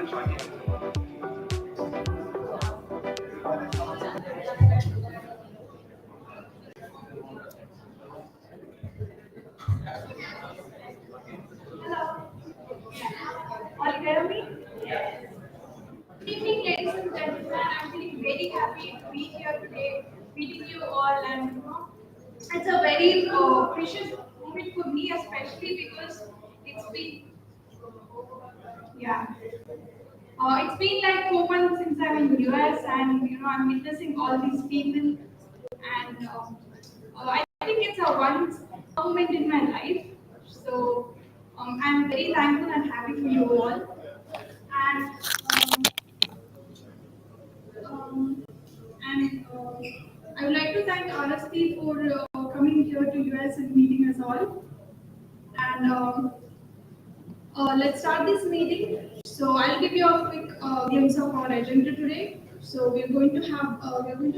All hear me? Good evening, ladies and gentlemen. I'm feeling very happy to be here today, meeting you all, and it's a very precious moment for me, especially because it's been yeah, it's been like 4 months since I'm in US, and I'm witnessing all these people, and I think it's a once moment in my life. So I'm very thankful and happy for you all, and. Um, and I would like to thank RSP for coming here to US and meeting us all. And let's start this meeting. So I'll give you a quick glimpse of our agenda today. So we're going to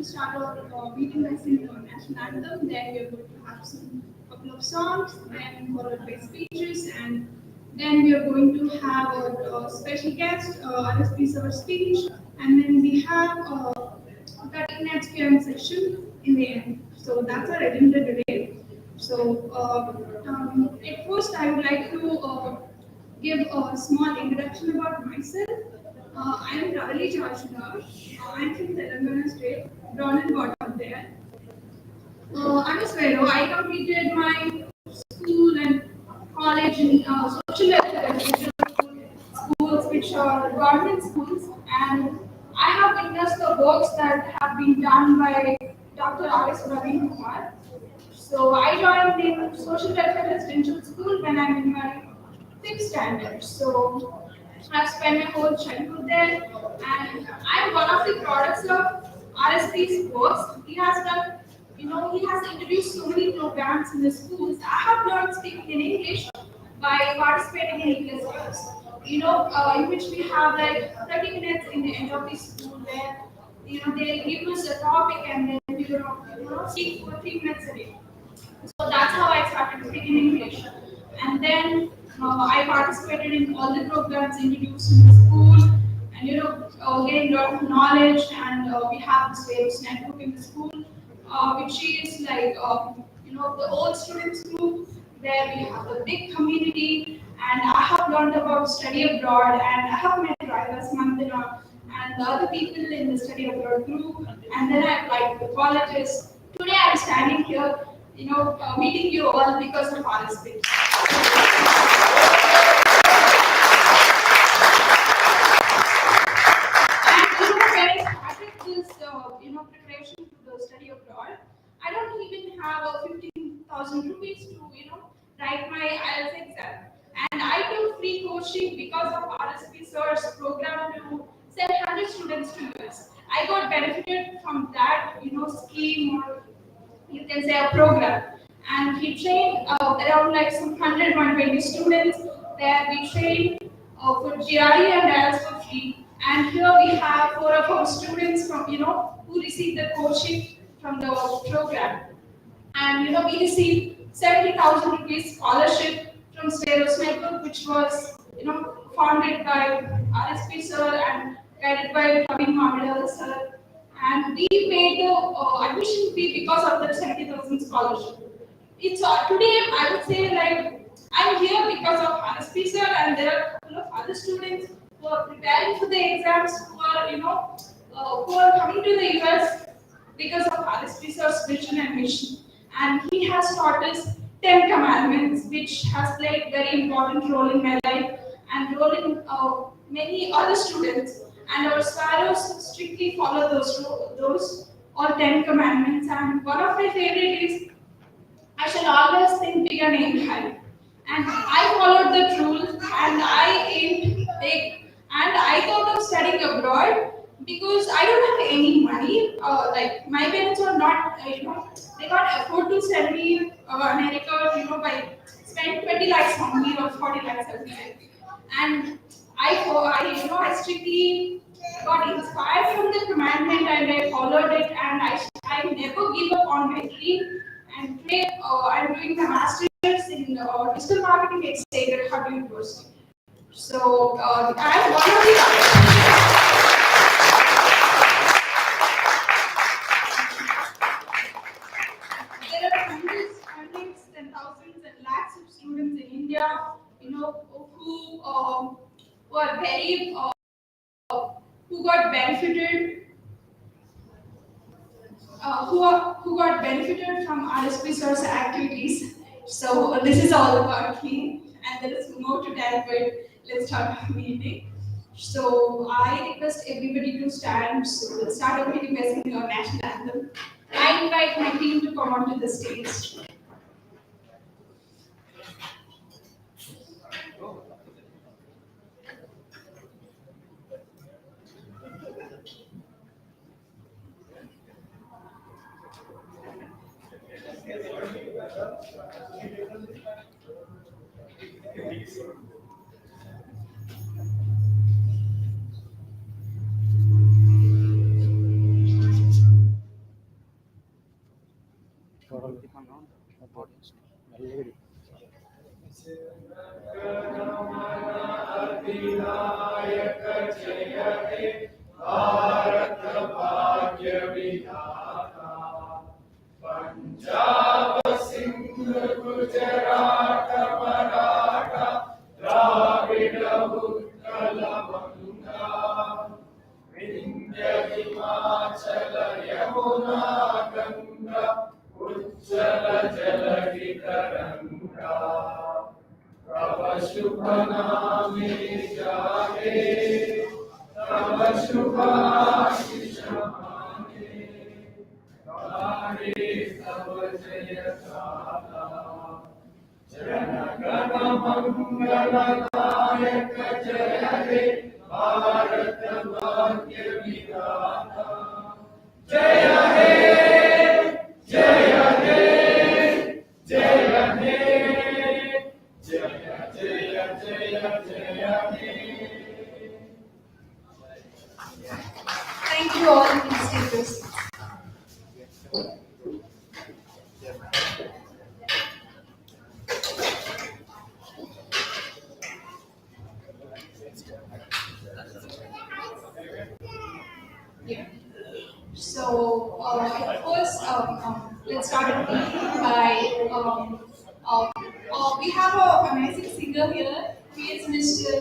start our meeting by singing our national anthem. Then we're going to have some couple of songs, then followed by speeches, and then we are going to have our special guest, RSP our speech, and then we have 30 minutes PM session in the end. So that's our agenda today. So at first, I would like to give a small introduction about myself. I am Ravali Jashudar. I'm from Telangana state, born and brought up there. I'm a Swero. I completed my school and college in social education schools, which are government schools, and I have witnessed the works that have been done by Dr. R.S. Praveen Kumar. So I joined in social welfare residential school when I'm in my fifth standard. So I've spent my whole childhood there, and I'm one of the products of RSP's works. He has done, he has introduced so many programs in the schools. I have learned speaking in English by participating in English class. In which we have like 30 minutes in the end of the school where they give us a topic and then we speak for 3 minutes a day. So that's how I started speaking English. And then I participated in all the programs introduced in the school, and getting a lot of knowledge. And we have this various network in the school, which is like the old students group, where we have a big community. And I have learned about study abroad, and I have met Rivas Mandana and the other people in the study abroad group. And then I applied to the colleges. Today I'm standing here, meeting you all because of RSP. And when I started this, preparation to the study abroad, I don't even have a 15,000 rupees to, write my IELTS exam. And I took free coaching because of RSP sir's program to send 100 students to US. I got benefited from that, scheme, or you can say a program. And he trained around like some 100, 120 students. There we trained for GRE and IELTS for free. And here we have 4 of our students from, who received the coaching from the program. And we received 70,000 rupees scholarship from Sveros Network, which was founded by RSP sir and guided by Praveen sir. And we paid the admission fee because of the 70,000 scholarship. It's today I would say like I'm here because of RSP sir, and there are a couple of other students who are preparing for the exams, who are coming to the US because of RSP sir's vision and mission. And he has taught us 10 commandments, which has played very important role in my life and role in many other students. And our sparrows strictly follow those all 10 commandments. And one of my favorite is, I shall always think big and aim high. And I followed that rule, and I aimed big. And I thought of studying abroad because I don't have any money. Like my parents are not, they can't afford to send me America, by spend 20 lakhs on me or 40 lakhs, I would say. And I strictly got inspired from the commandment, and I followed it, and I never give up on my dream. And today I'm doing my master's in digital marketing at Harvard University. So and one of the there are hundreds and thousands and lakhs of students in India, who are very who got benefited who got benefited from RSP source activities. So this is all about me, and there is more to tell, but let's start our meeting. So I request everybody to stand. So we'll start our meeting by singing our national anthem. I invite my team to come onto the stage. अधिनायक जय हे भारत भाग्य विधाता पंजाब सिंध गुजरात मराठा द्राविड उत्कल बंगा विंध्य हिमाचल यमुना गंगा उज्जल जलधि तरंगा तव शुभ नामे जागे तव शुभ आशीष माने गाहे तव जय गाथा जन गण मंगल नायक जय हे भारत भाग्य विधाता जय हे जय हे जय हे Thank you all, please take your seats. Yeah. So, first, let's start by we have an amazing singer here. He is Mr.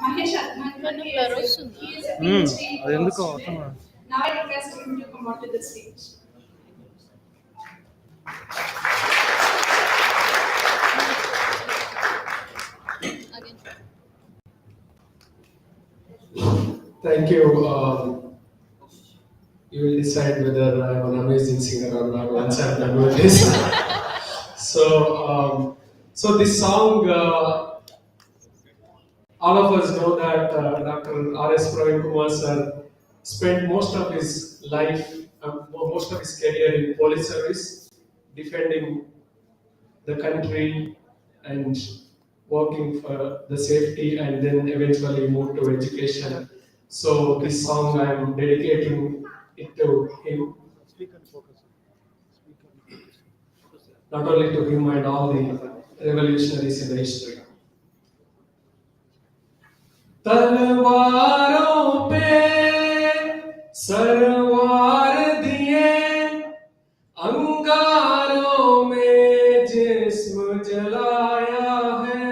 Mahesh Atman. He is a PhD student. Now I request him to come onto the stage. Thank you. You will decide whether I am an amazing singer or not once I'm done with this. So this song, all of us know that Dr. R.S. Praveen Kumar sir spent most of his life, most of his career in police service, defending the country and working for the safety, and then eventually moved to education. So this song I am dedicating it to him, not only to him and all the revolutionaries in the history. तलवारों पे सरवार दिए, अंगारों में जिस्म जलाया है,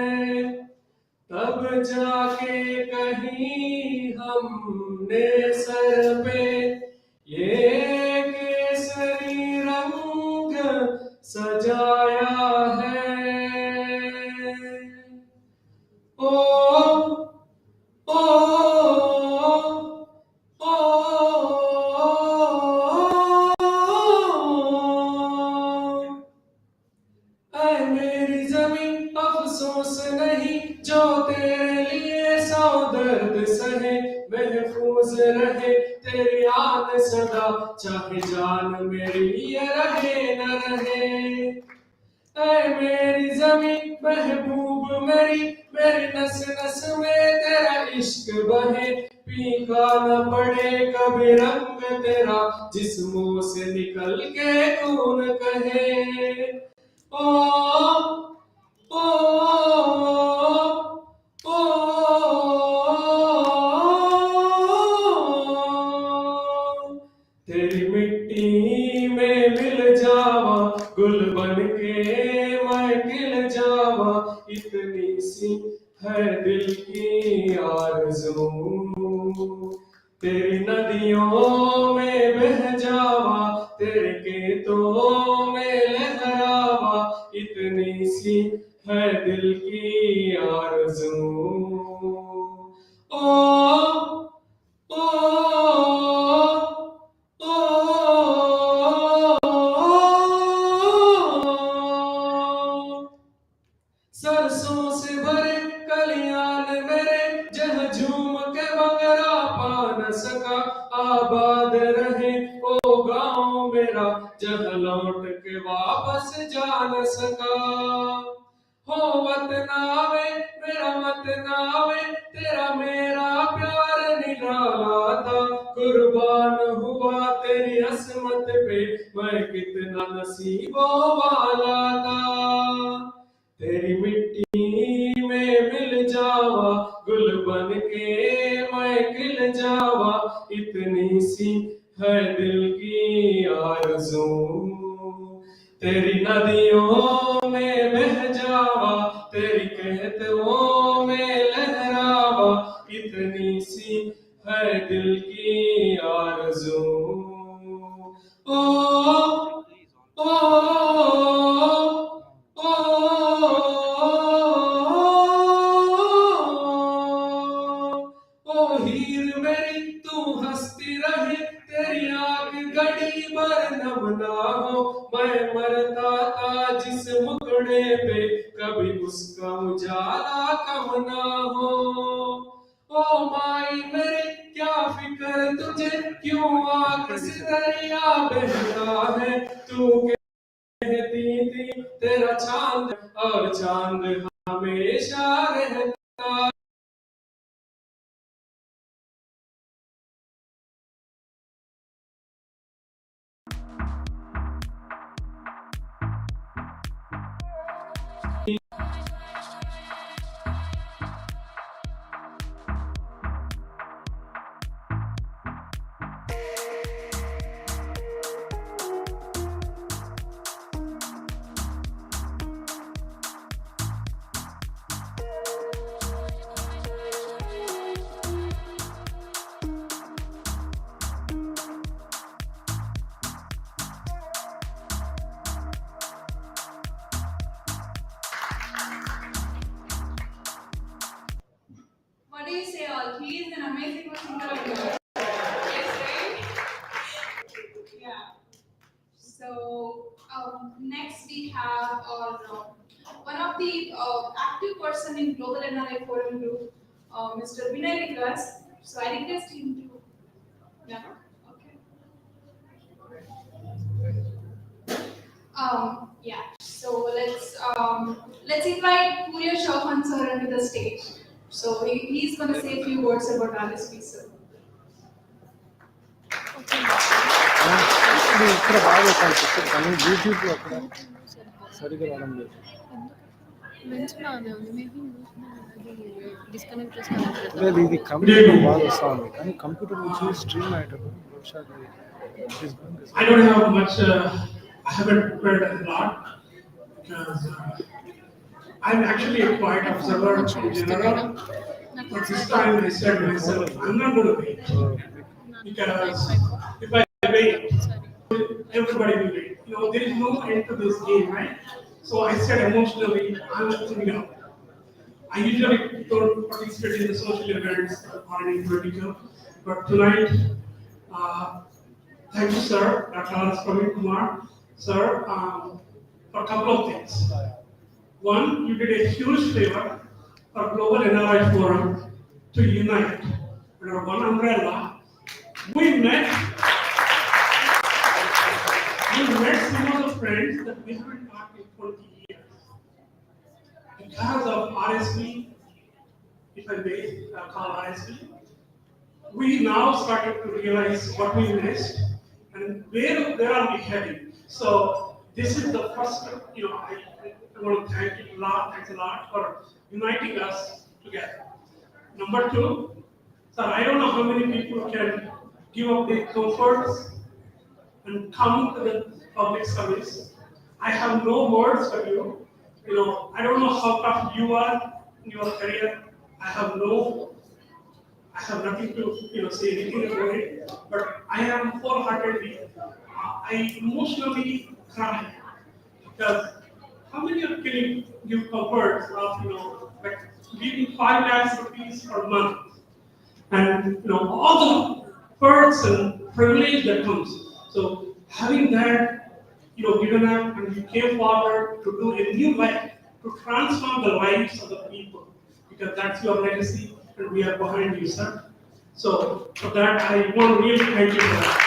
तब जाके कहीं हमने सर पे ये केसरी रंग सजाया है। ओ मेरी जमीन अफसोस नहीं जो तेरे लिए सौ दर्द सहे, महफूज रहे तेरी आन सदा, चाहे जान मेरी ये रहे न रहे। ऐ मेरी जमीन महबूब मेरी नस नस में तेरा इश्क बहे, पीका न पड़े कभी रंग तेरा, जिस्मों से निकल के खून कहे। ओ ओ ओ ओ मिट्टी में मिल जावा, गुल बन के मैं खिल जावा, इतनी सी है दिल की आरज़ू। तेरी नदियों में बह जावा, तेरे खेतों में लहरावा, इतनी सी है दिल की आरज़ू। ओ ओ सरसों से भरे कलियान मेरे, जह झूम के बगरा पा न सका, आबाद रहे ओ गाँव मेरा, जह लौट के वापस जा न सका। हो वतन आवे मेरा वतन आवे, तेरा मेरा प्यार निराला था, कुर्बान हुआ तेरी असमत पे, मैं कितना नसीबों वाला था। तेरी मिट्टी में मिल जावा, गुल बन के मैं खिल जावा, इतनी सी है दिल की आरज़ू। तेरी नदियों में बह जावा, तेरी कहतों में लहरावा, इतनी सी है दिल की आरज़ू। ओ ओ ओ हीर मेरी तू हंसती रहे, तेरी आग घड़ी भर नम ना हो, मैं मरता था जिस मुखड़े पे, कभी उसका उजाला कम ना हो। ओ माई मेरे क्या फिक्र तुझे, क्यों आग से दरिया बहता है, तू कहती थी तेरा चांद और चांद हमेशा रहता। What do you say, all? He is an amazing singer. Yes, right? Yeah. So next we have one of the active person in Global NRI Forum Group, Mr. Vinay Vikas. So I request him to. Yeah. Okay. Yeah. So let's invite Purya Chauhan sir onto the stage. So he's going to say a few words about RSP sir. ఇది ఇక్కడ బాగా కనిపిస్తుంది కానీ యూట్యూబ్లో అక్కడ సరిగా రావడం లేదు. లేదు ఇది కంప్యూటర్ బాగా వస్తూ ఉంది కానీ కంప్యూటర్ నుంచి స్ట్రీమ్ అయ్యేటప్పుడు బహుశా I don't have much, I haven't prepared a lot because I'm actually a quiet observer in general. But this time I said myself, I'm not going to wait because if I wait, everybody will wait. You know, there is no end to this game, right? So I said emotionally, I'm moving out. I usually don't participate in the social events or any political, but tonight, uh, thank you, sir, Dr. Praveen Kumar, sir, for a couple of things. One, you did a huge favor for Global NRI Forum to unite under one umbrella. We met some of the friends that we haven't talked in 20 years. Because of RSP, if I may call RSP, we now started to realize what we missed and where are we heading. So this is the first, you know, I want to thank you a lot, thanks a lot for uniting us together. Number two, sir, I don't know how many people can give up their comforts and come to the public service. I have no words for you. I don't know how tough you are in your career. I have no, I have nothing to say anything about it. But I am wholeheartedly, I emotionally cry because how many of can give comfort of like giving 5 lakhs rupees per month and all the perks and privilege that comes. So having that given up and you came forward to do a new life, to transform the lives of the people, because that's your legacy and we are behind you, sir. So for that I want to really thank you for that.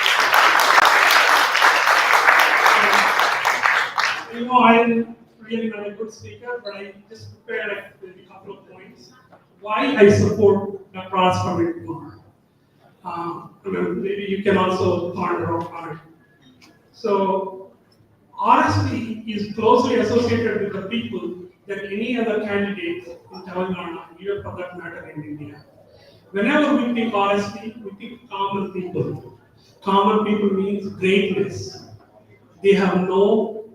I'm really not a good speaker, but I just prepared like maybe a couple of points. Why I support the Praveen Kumar. Maybe you can also ponder on it. So, RSP is closely associated with the people that any other candidate in Telangana, even for that matter in India. Whenever we think RSP, we think common people. Common people means greatness. They have no,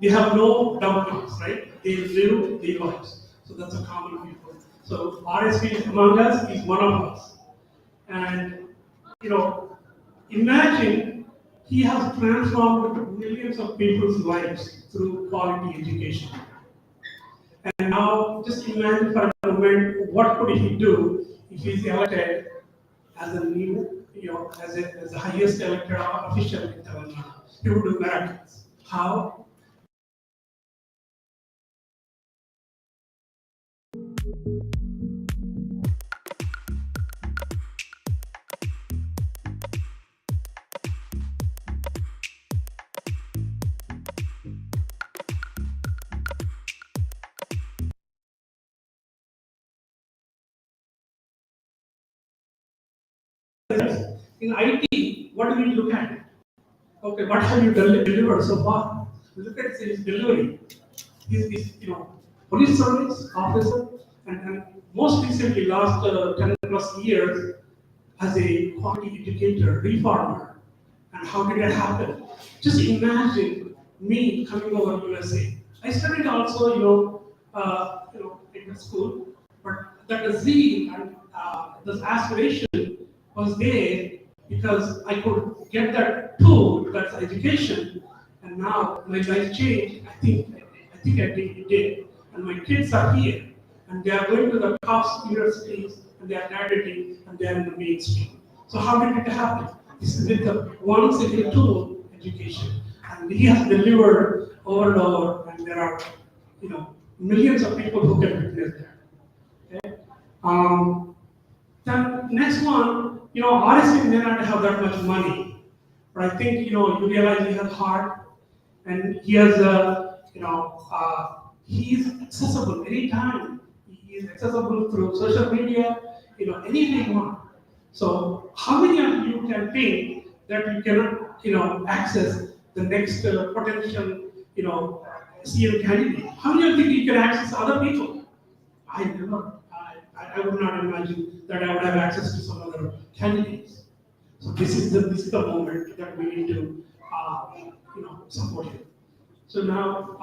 they have no dumplings, right? They live their lives. So that's a common people. So RSP among us is one of us. And you know, imagine he has transformed millions of people's lives through quality education. And now just imagine for a moment what could he do if he's elected as a new, as the highest elected official in Telangana. He would do miracles. How? In IT, what do we look at? Okay, what have you delivered so far? Look at his delivery. He's police service officer, and most recently, last 10 plus years, as a quality educator, reformer. And how did that happen? Just imagine me coming over USA. I studied also, in the school, but that zeal and this aspiration was there because I could get that tool, that's education, and now my life changed. I think it did, and my kids are here, and they are going to the top universities, and they are graduating, and they are in the mainstream. So how did it happen? This is with the one single tool, education, and he has delivered over and over, and there are millions of people who can witness that. Okay? The next one, RSP may not have that much money, but I think you realize he has heart, and he has he is accessible anytime. He is accessible through social media, anything you want. So how many of you can think that you cannot, access the next potential, CM candidate? How many of you think you can access other people? I never. I would not imagine that I would have access to some other candidates. So this is the moment that we need to support him. So now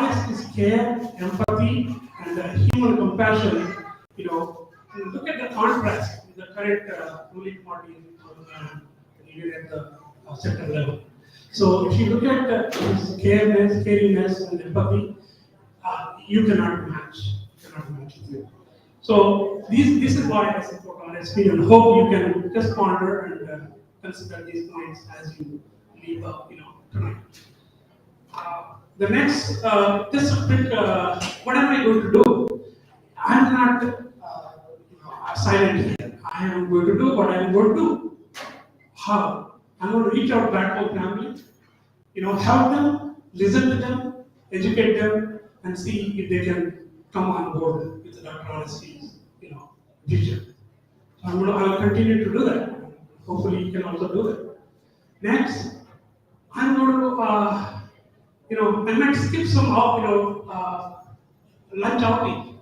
RS is care, empathy, and human compassion. And look at the contrast with the current ruling party even at the sector level. So if you look at his caringness, and empathy, you cannot match. You cannot match it. So this is why I support RSP and hope you can just ponder and consider these points as you leave tonight. The next, just a quick, what am I going to do? I'm not silent here. I am going to do what I am going to do. How? I'm going to reach out back to family, help them, listen to them, educate them, and see if they can come on board with the Dr. RSP's, vision. So I'll continue to do that. Hopefully, you can also do that. Next, I'm going to, I might skip some, lunch outing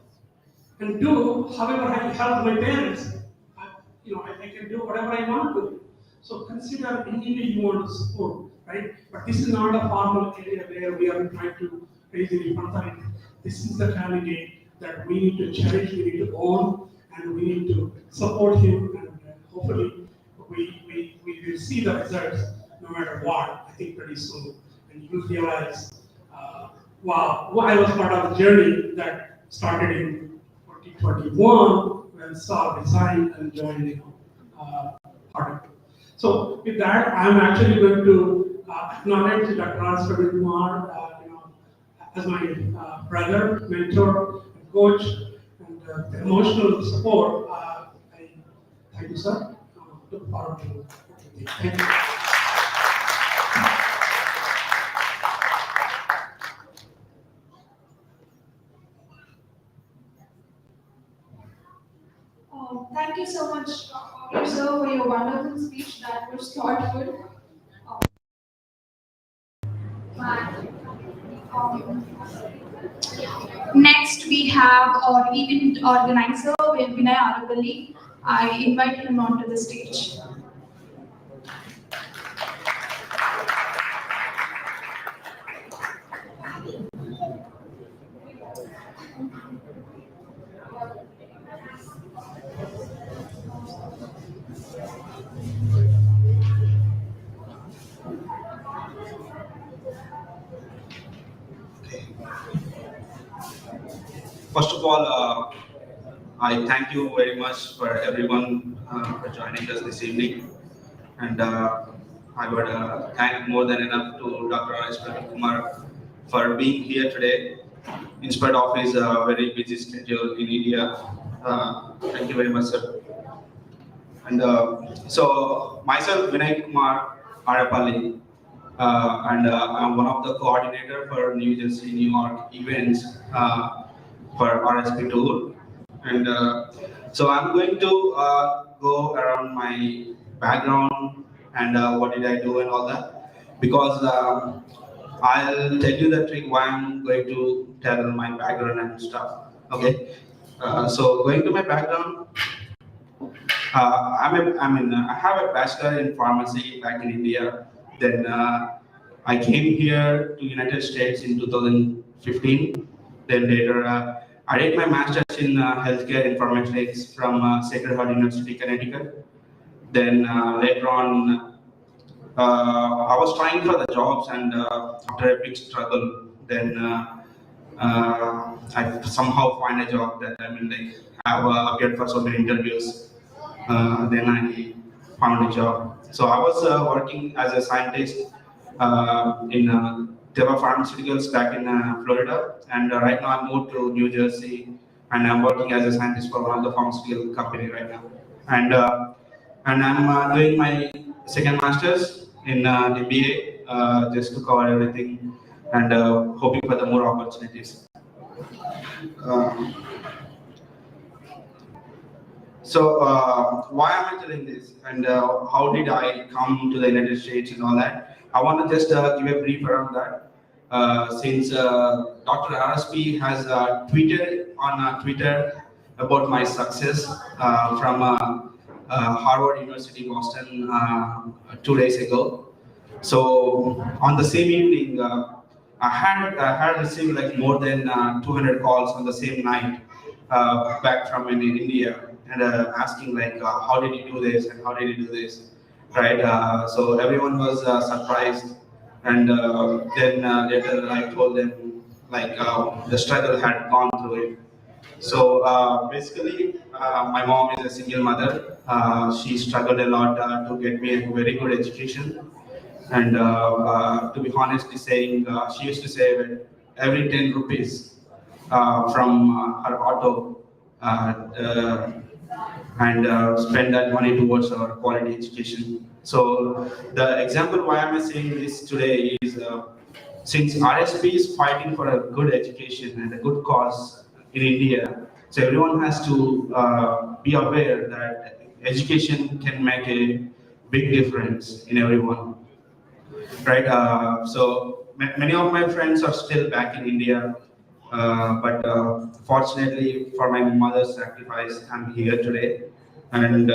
and do however I help my parents. I can do whatever I want to. So consider anyway you want to support, right? But this is not a formal area where we are trying to raise any authority. This is the candidate that we need to cherish, we need to own, and we need to support him, and hopefully we will see the results no matter what, I think pretty soon. And you will realize, wow, I was part of the journey that started in 2021 when Saul resigned and joined Harvard. So with that, I'm actually going to acknowledge Dr. Praveen Kumar, as my brother, mentor, and coach, and the emotional support. Thank you, sir. Look forward to it. Thank you. Thank you so much, sir, for your wonderful speech. That was thoughtful. Um, Next, we have our event organizer, Vinay Aravalli. I invite him onto the stage. First of all, I thank you very much for everyone for joining us this evening. And I would thank more than enough to Dr. Kumar for being here today, in spite of his very busy schedule in India. Thank you very much, sir. And so, myself, Vinay Kumar Arapalli, and I'm one of the coordinator for New Jersey, New York events for RSP tour. And so I'm going to go around my background and what did I do and all that, because I'll tell you the trick why I'm going to tell my background and stuff. Okay. So going to my background, I have a bachelor in pharmacy back in India. Then I came here to United States in 2015. Then later I did my master's in healthcare informatics from Sacred Heart University, Connecticut. Then later on, I was trying for the jobs, and after a big struggle, then I somehow find a job that I've appeared for so many interviews. Then I found a job. So I was working as a scientist in Teva Pharmaceuticals back in Florida, and right now I moved to New Jersey, and I'm working as a scientist for one of the pharmaceutical company right now. And I'm doing my second master's in MBA just to cover everything, and hoping for the more opportunities. So why am I telling this, and how did I come to the United States and all that? I want to just give a brief around that. Since Dr. RSP has tweeted on Twitter about my success from Harvard University, Boston, 2 days ago. So on the same evening, I had received like more than 200 calls on the same night back from in India, and asking like, how did you do this and how did you do this, right? So everyone was surprised, and then later I told them like the struggle had gone through it. So basically, my mom is a single mother. She struggled a lot to get me a very good education, and to be honestly saying, she used to save every 10 rupees from her auto and spend that money towards our quality education. So the example why am I saying this today is since RSP is fighting for a good education and a good cause in India, so everyone has to be aware that education can make a big difference in everyone, right? So many of my friends are still back in India, but fortunately for my mother's sacrifice, I'm here today. And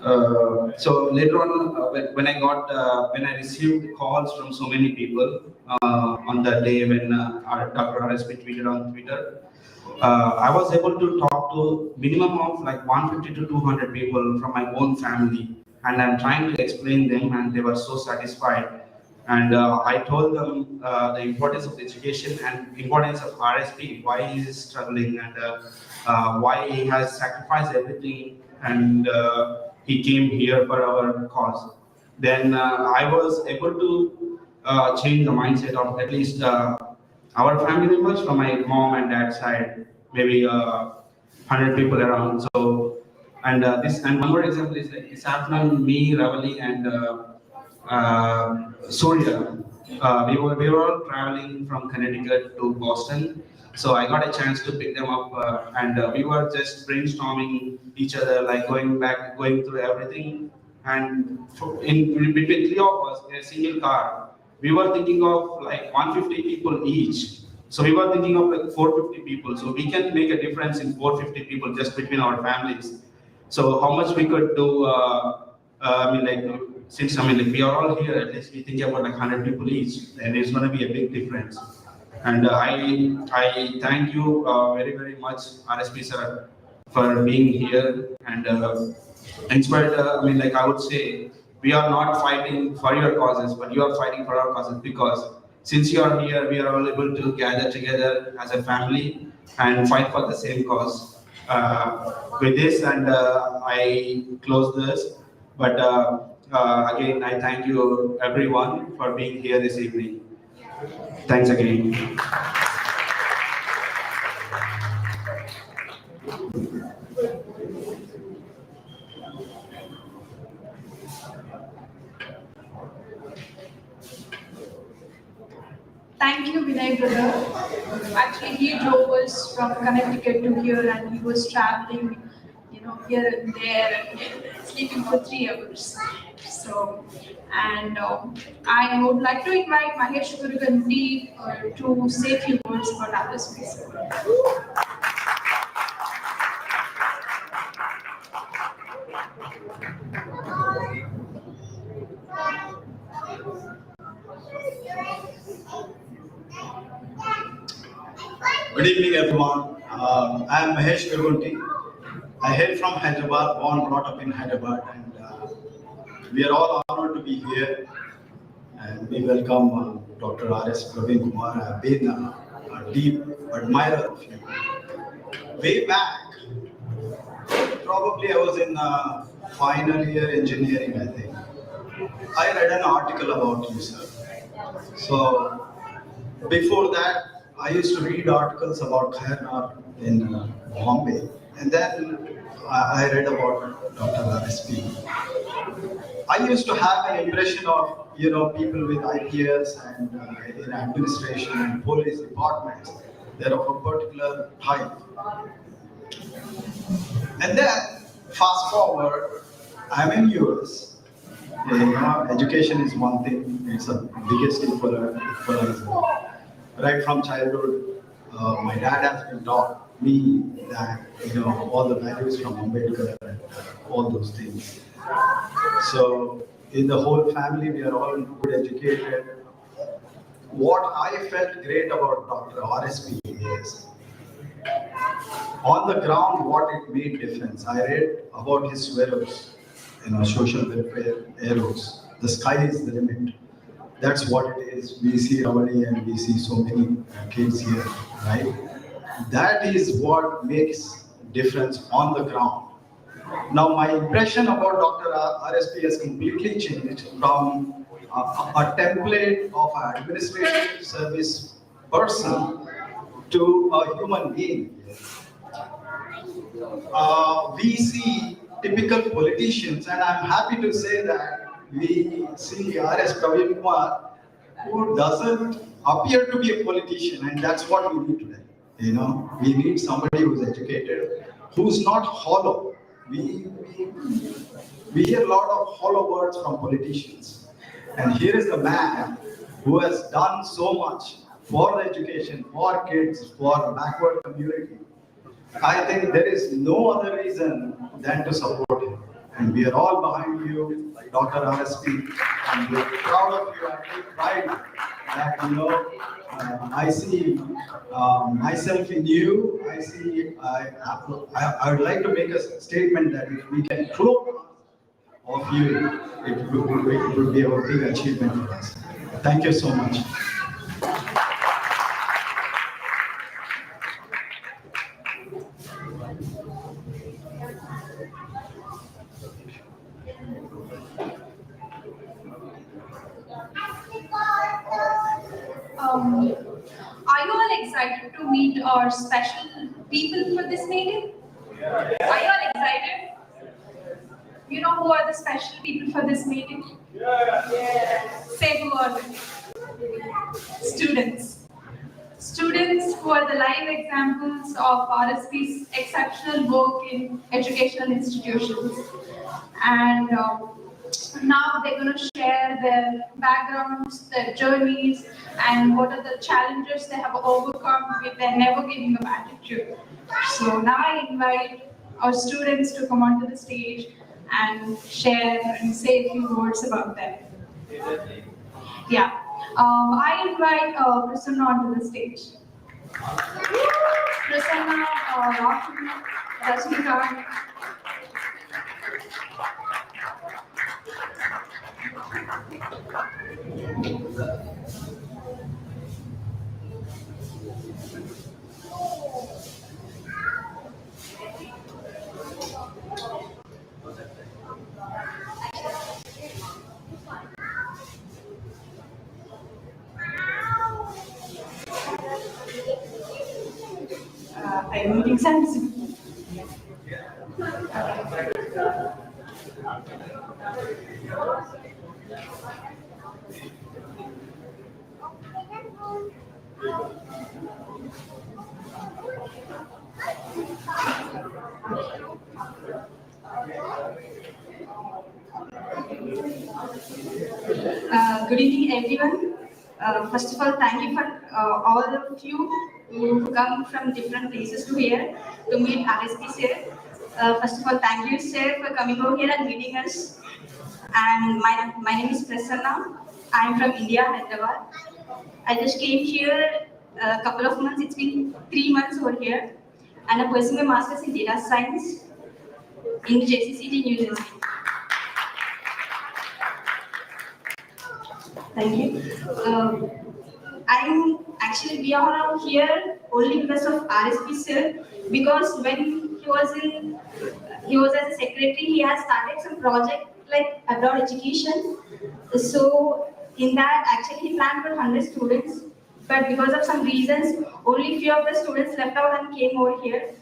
So later on, when I received calls from so many people on the day when our Dr. RSP tweeted on Twitter, I was able to talk to minimum of like 150 to 200 people from my own family, and I'm trying to explain them, and they were so satisfied. And I told them the importance of education and importance of RSP, why he is struggling, and why he has sacrificed everything, and he came here for our cause. Then I was able to change the mindset of at least our family members from my mom and dad's side, maybe 100 people around. So, and this and one more example is like this afternoon, me, Ravali, and Surya. We were all traveling from Connecticut to Boston, so I got a chance to pick them up, and we were just brainstorming each other, like going through everything. And in between three of us in a single car, we were thinking of like 150 people each. So we were thinking of like 450 people. So we can make a difference in 450 people just between our families. So how much we could do? I mean, like since I mean, like we are all here, at least we think about like 100 people each, then it's going to be a big difference. And I thank you very much, RSP sir, for being here. And in spite, I mean, like I would say, we are not fighting for your causes, but you are fighting for our causes, because since you are here, we are all able to gather together as a family and fight for the same cause. With this, and I close this. But again, I thank you everyone for being here this evening. Thanks again. Thank you, Vinay brother. Actually, he drove us from Connecticut to here, and he was traveling, here and there, and sleeping for 3 hours. So, and I would like to invite Mahesh Guruganti to say a few words about our space. Good evening, everyone. I am Mahesh Guruganti. I hail from Hyderabad, born brought up in Hyderabad, and we are all honored to be here. And we welcome Dr. R.S. Praveen Kumar. I have been a deep admirer of you. Way back, probably I was in final year engineering, I think. I read an article about you, sir. So before that, I used to read articles about Khairnar in Bombay, and then I read about Dr. RSP. I used to have an impression of people with IPS and in administration and police departments. They're of a particular type. And then fast forward, I'm in US. Education is one thing. It's the biggest equalizer. Right from childhood, my dad has been taught me that all the values from Ambedkar and all those things. So in the whole family, we are all good educated. What I felt great about Dr. RSP is on the ground what it made difference. I read about his arrows, social welfare arrows. The sky is the limit. That's what it is. We see Ravali and we see so many kids here, right? That is what makes difference on the ground. Now, my impression about Dr. RSP has completely changed from a template of an administrative service person to a human being. We see typical politicians, and I'm happy to say that we see R.S. Praveen Kumar, who doesn't appear to be a politician, and that's what we need today. We need somebody who's educated, who's not hollow. We hear a lot of hollow words from politicians, and here is the man who has done so much for the education, for kids, for backward community. I think there is no other reason than to support him. And we are all behind you, Dr. RSP, and we're proud of you. I take pride that, I see myself in you. I would like to make a statement that if we can clone of you, it would be a big achievement for us. Thank you so much. Are you all excited to meet our special people for this meeting? Are you all excited? You know who are the special people for this meeting? Say who are they? Students. Students who are the live examples of RSP's exceptional work in educational institutions. And now they're going to share their backgrounds, their journeys, and what are the challenges they have overcome with their never giving up attitude. So now I invite our students to come onto the stage and share and say a few words about them. Yeah. I invite Prasanna onto the stage. Prasanna, Rahul, Rajnikant. I'm meeting Samson. Good evening, everyone. First of all, thank you for all of you who come from different places to here to meet RSP sir. First of all, thank you, sir, for coming over here and meeting us. And my name is Prasanna. I'm from India, Hyderabad. I just came here a couple of months. It's been 3 months over here, and I'm pursuing a master's in data science in JCCT, New Jersey. Thank you. We are here only because of RSP sir, because when he was as a secretary, he has started some project like abroad education. So in that, actually he planned for 100 students, but because of some reasons, only few of the students left out and came over here.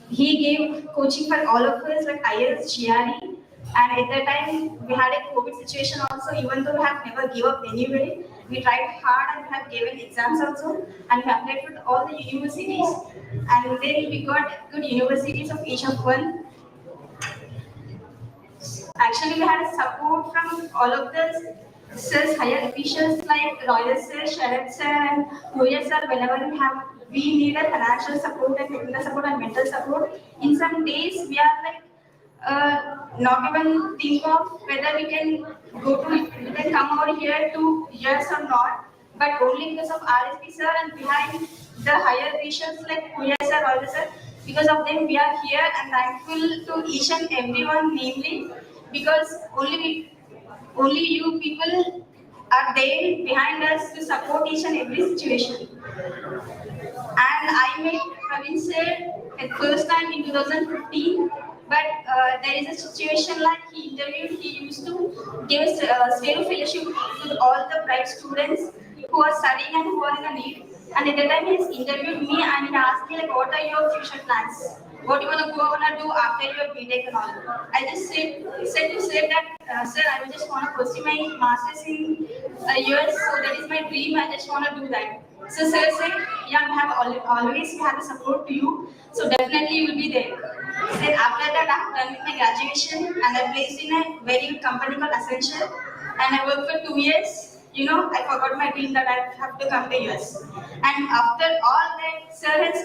He gave coaching for all of us like IELTS, GRE, and at that time we had a COVID situation also. Even though we have never give up anyway, we tried hard and we have given exams also, and we applied for all the universities, and then we got good universities of each of one. Actually, we had support from all of the sirs, higher officials like Royal sir, Sharad sir, and Koya sir. Whenever we needed financial support and technical support and mental support. In some days, we are like not even think of whether we can come over here to yes or not. But only because of RSP sir and behind the higher officials like Koya sir, Royal sir, because of them we are here, and thankful to each and everyone, namely because only you people are there behind us to support each and every situation. And I met Praveen sir at first time in 2015, but there is a situation like he used to give a sphere fellowship to all the bright students who are studying and who are in a need. And at that time he has interviewed me and he asked me like, what are your future plans? What you wanna do after your BTech and all? I just said to say that, sir, I just wanna pursue my masters in US, so that is my dream. I just wanna do that. So sir said, yeah, always have a support to you, so definitely you will be there. Then after that, I have done with my graduation and I placed in a very good company called Essential, and I worked for 2 years. I forgot my dream that I have to come to US. And after all that, sir has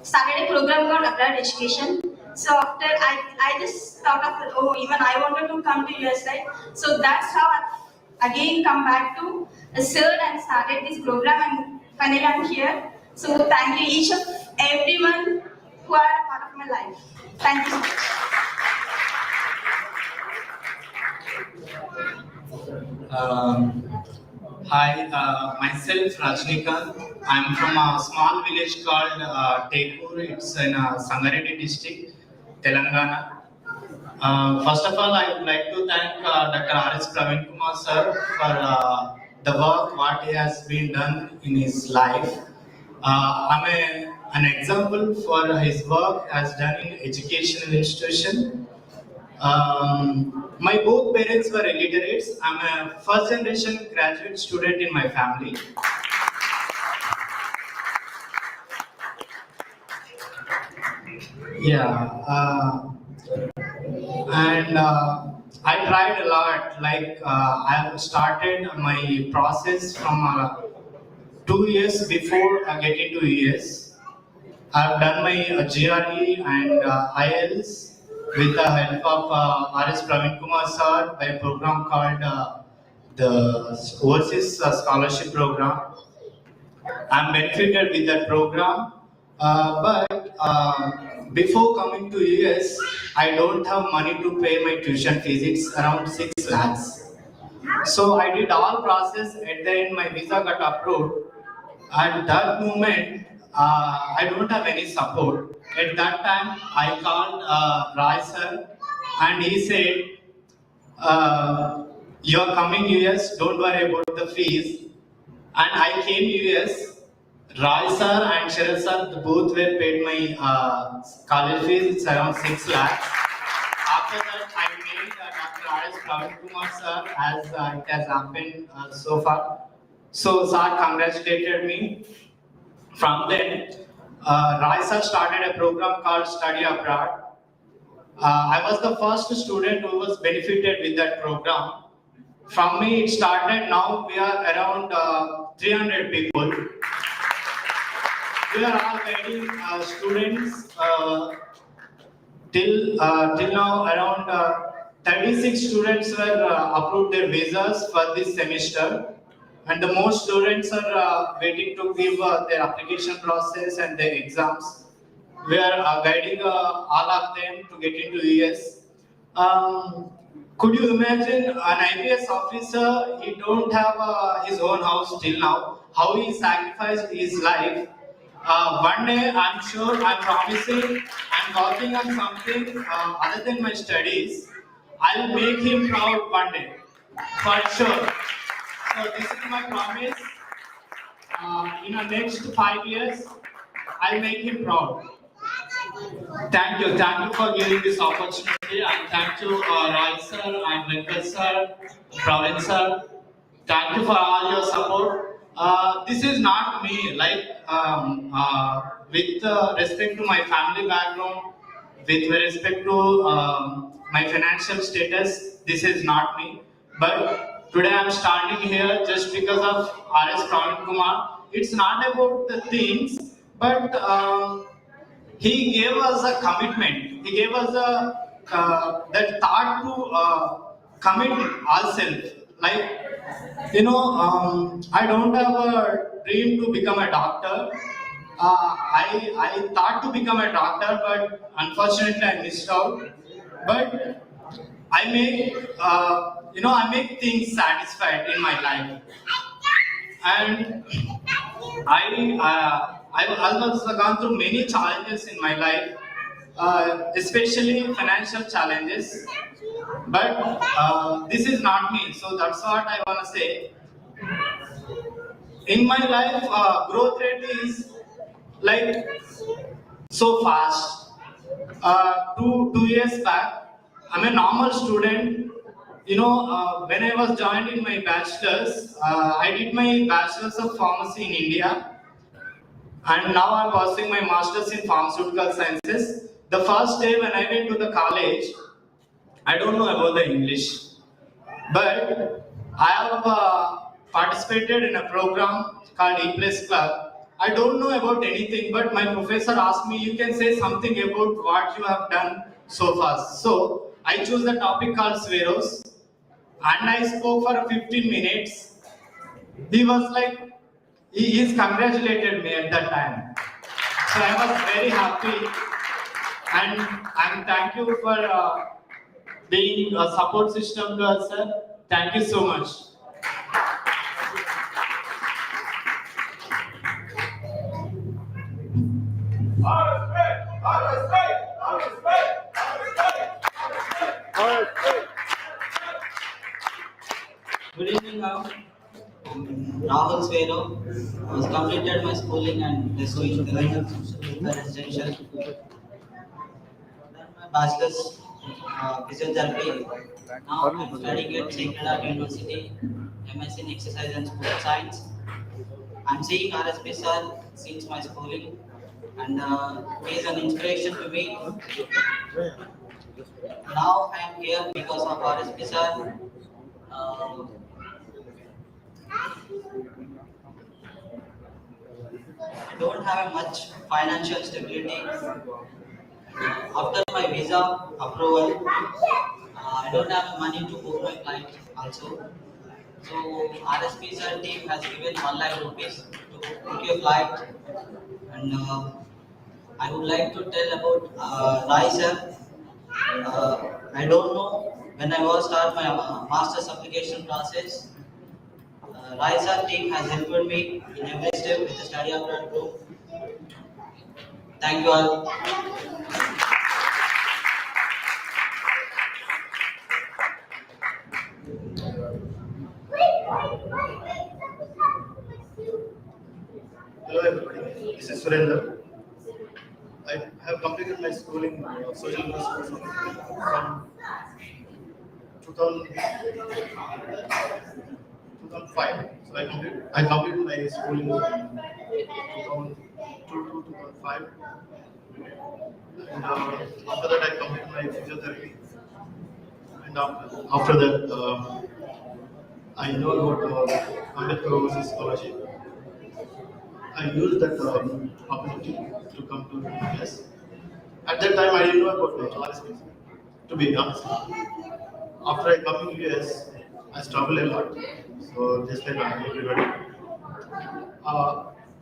started a program called Abroad Education, So after I just thought of it, oh, even I wanted to come to US, right? So that's how I again come back to CERT and started this program, and finally I'm here. So thank you each of everyone who are a part of my life. Thank you so much. Hi, myself Rajnikant. I'm from a small village called Tekur. It's in Sangareddy district, Telangana. First of all, I would like to thank Dr. R.S. Praveen Kumar sir for the work what he has been done in his life. An example for his work as done in educational institution. My both parents were illiterates. I'm a first generation graduate student in my family. Yeah, and I tried a lot. Like I have started my process from 2 years before I get into US. I've done my GRE and IELTS with the help of R.S. Praveen Kumar sir by a program called the Overseas Scholarship Program. I'm benefited with that program, but before coming to US, I don't have money to pay my tuition fees. It's around 6 lakhs. So I did all process. At the end, my visa got approved. At that moment, I don't have any support. At that time, I called Rai sir, and he said, "You're coming US. Don't worry about the fees." And I came US. Rai sir and Sharat sir both were paid my college fees. It's around 6 lakhs. After that, I met Dr. R.S. Praveen Kumar sir as it has happened so far. So sir congratulated me. From then, Rai sir started a program called Study Abroad. I was the first student who was benefited with that program. From me, it started. Now we are around 300 people. We are all guiding students till now. Around 36 students were approved their visas for this semester, and the most students are waiting to give their application process and their exams. We are guiding all of them to get into US. Could you imagine an IPS officer? He don't have his own house till now. How he sacrificed his life. One day, I'm sure, I'm promising, I'm working on something other than my studies. I'll make him proud one day, for sure. So this is my promise. In the next 5 years, I'll make him proud. Thank you for giving this opportunity, and thank you Rai sir and Venkat sir, Praveen sir. Thank you for all your support. This is not me, like with respect to my family background, with respect to my financial status, this is not me. But today I'm standing here just because of R.S. Praveen Kumar. It's not about the things, but he gave us a commitment. He gave us that thought to commit ourselves. Like, I don't have a dream to become a doctor. I thought to become a doctor, but unfortunately I missed out. But I make I make things satisfied in my life, and I've also gone through many challenges in my life, especially financial challenges. But this is not me, so that's what I want to say. In my life, growth rate is like so fast. 2 years back, I'm a normal student. When I was joined in my bachelor's, I did my bachelor's of pharmacy in India. And now I'm pursuing my master's in pharmaceutical sciences. The first day when I went to the college, I don't know about the English, but I have participated in a program called IPS Club. I don't know about anything, but my professor asked me, you can say something about what you have done so far. So I chose the topic called Sveros, and I spoke for 15 minutes. He was like, he's congratulated me at that time. So I was very happy, and thank you for being a support system to us, sir. Thank you so much. Good evening, now. Rahul Svero. I was completed my schooling and pursuing the residential. Done my bachelor's physiotherapy. Now I'm studying at Retd University, MSc in Exercise and Sport Science. I'm seeing RSP sir since my schooling, and he is an inspiration to me. Now I am here because of RSP sir. Uh, I don't have much financial stability. After my visa approval, I don't have money to book my flight also. So RSP sir team has given 1 lakh rupees to book your flight, and I would like to tell about Rai sir. I don't know when I was start my master's application process. Rai sir team has helped me in every step with the study abroad group. Thank you all. Hello everybody, this is Surendra. I have completed my schooling social work from 2000, 2005. So I completed my schooling in 2002 to 2005. And after that I completed my physiotherapy. And after that I know about Ambedkar Overseas Scholarship. I used that opportunity to come to IPS. At that time, I didn't know about RSP, to be honest. After I come to US, I struggle a lot. So just like everybody.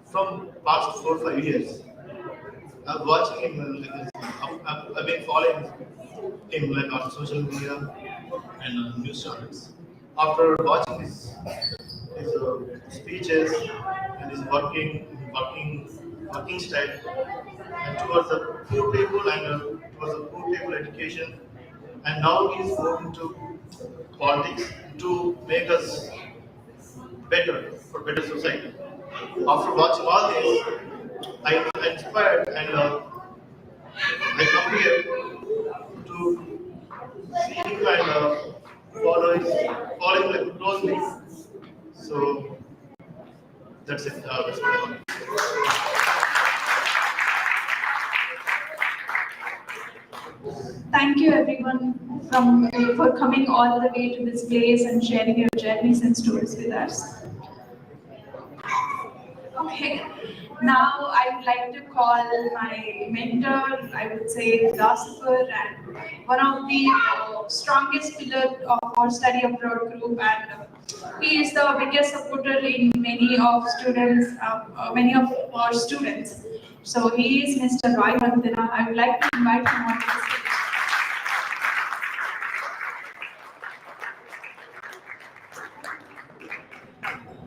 From past 4 or 5 years, I'm watching him. I've been following him like on social media and news channels. After watching his speeches and his working style and towards the poor people and towards the poor people education, and now he is moving to politics to make us better for better society. After watching all this, I am inspired and I come here to see him and follow him closely. So that's it. That's what I want. Thank you everyone for coming all the way to this place and sharing your journeys and stories with us. Okay, now I would like to call my mentor, I would say philosopher and one of the strongest pillars of our study abroad group, and he is the biggest supporter in many of our students. So he is Mr. Roy Vandana. I would like to invite him on the stage.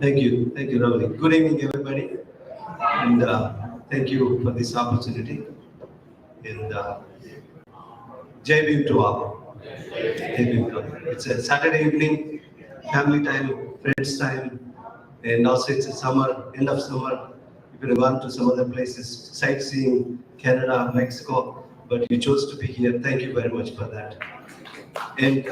Thank you, Ravali. Good evening, everybody, and thank you for this opportunity. And Jai Bhim to all. Jai Bhim to all. It's a Saturday evening, family time, friends time, and also it's a summer, end of summer. You could have gone to some other places, sightseeing, Canada, Mexico, but you chose to be here. Thank you very much for that. And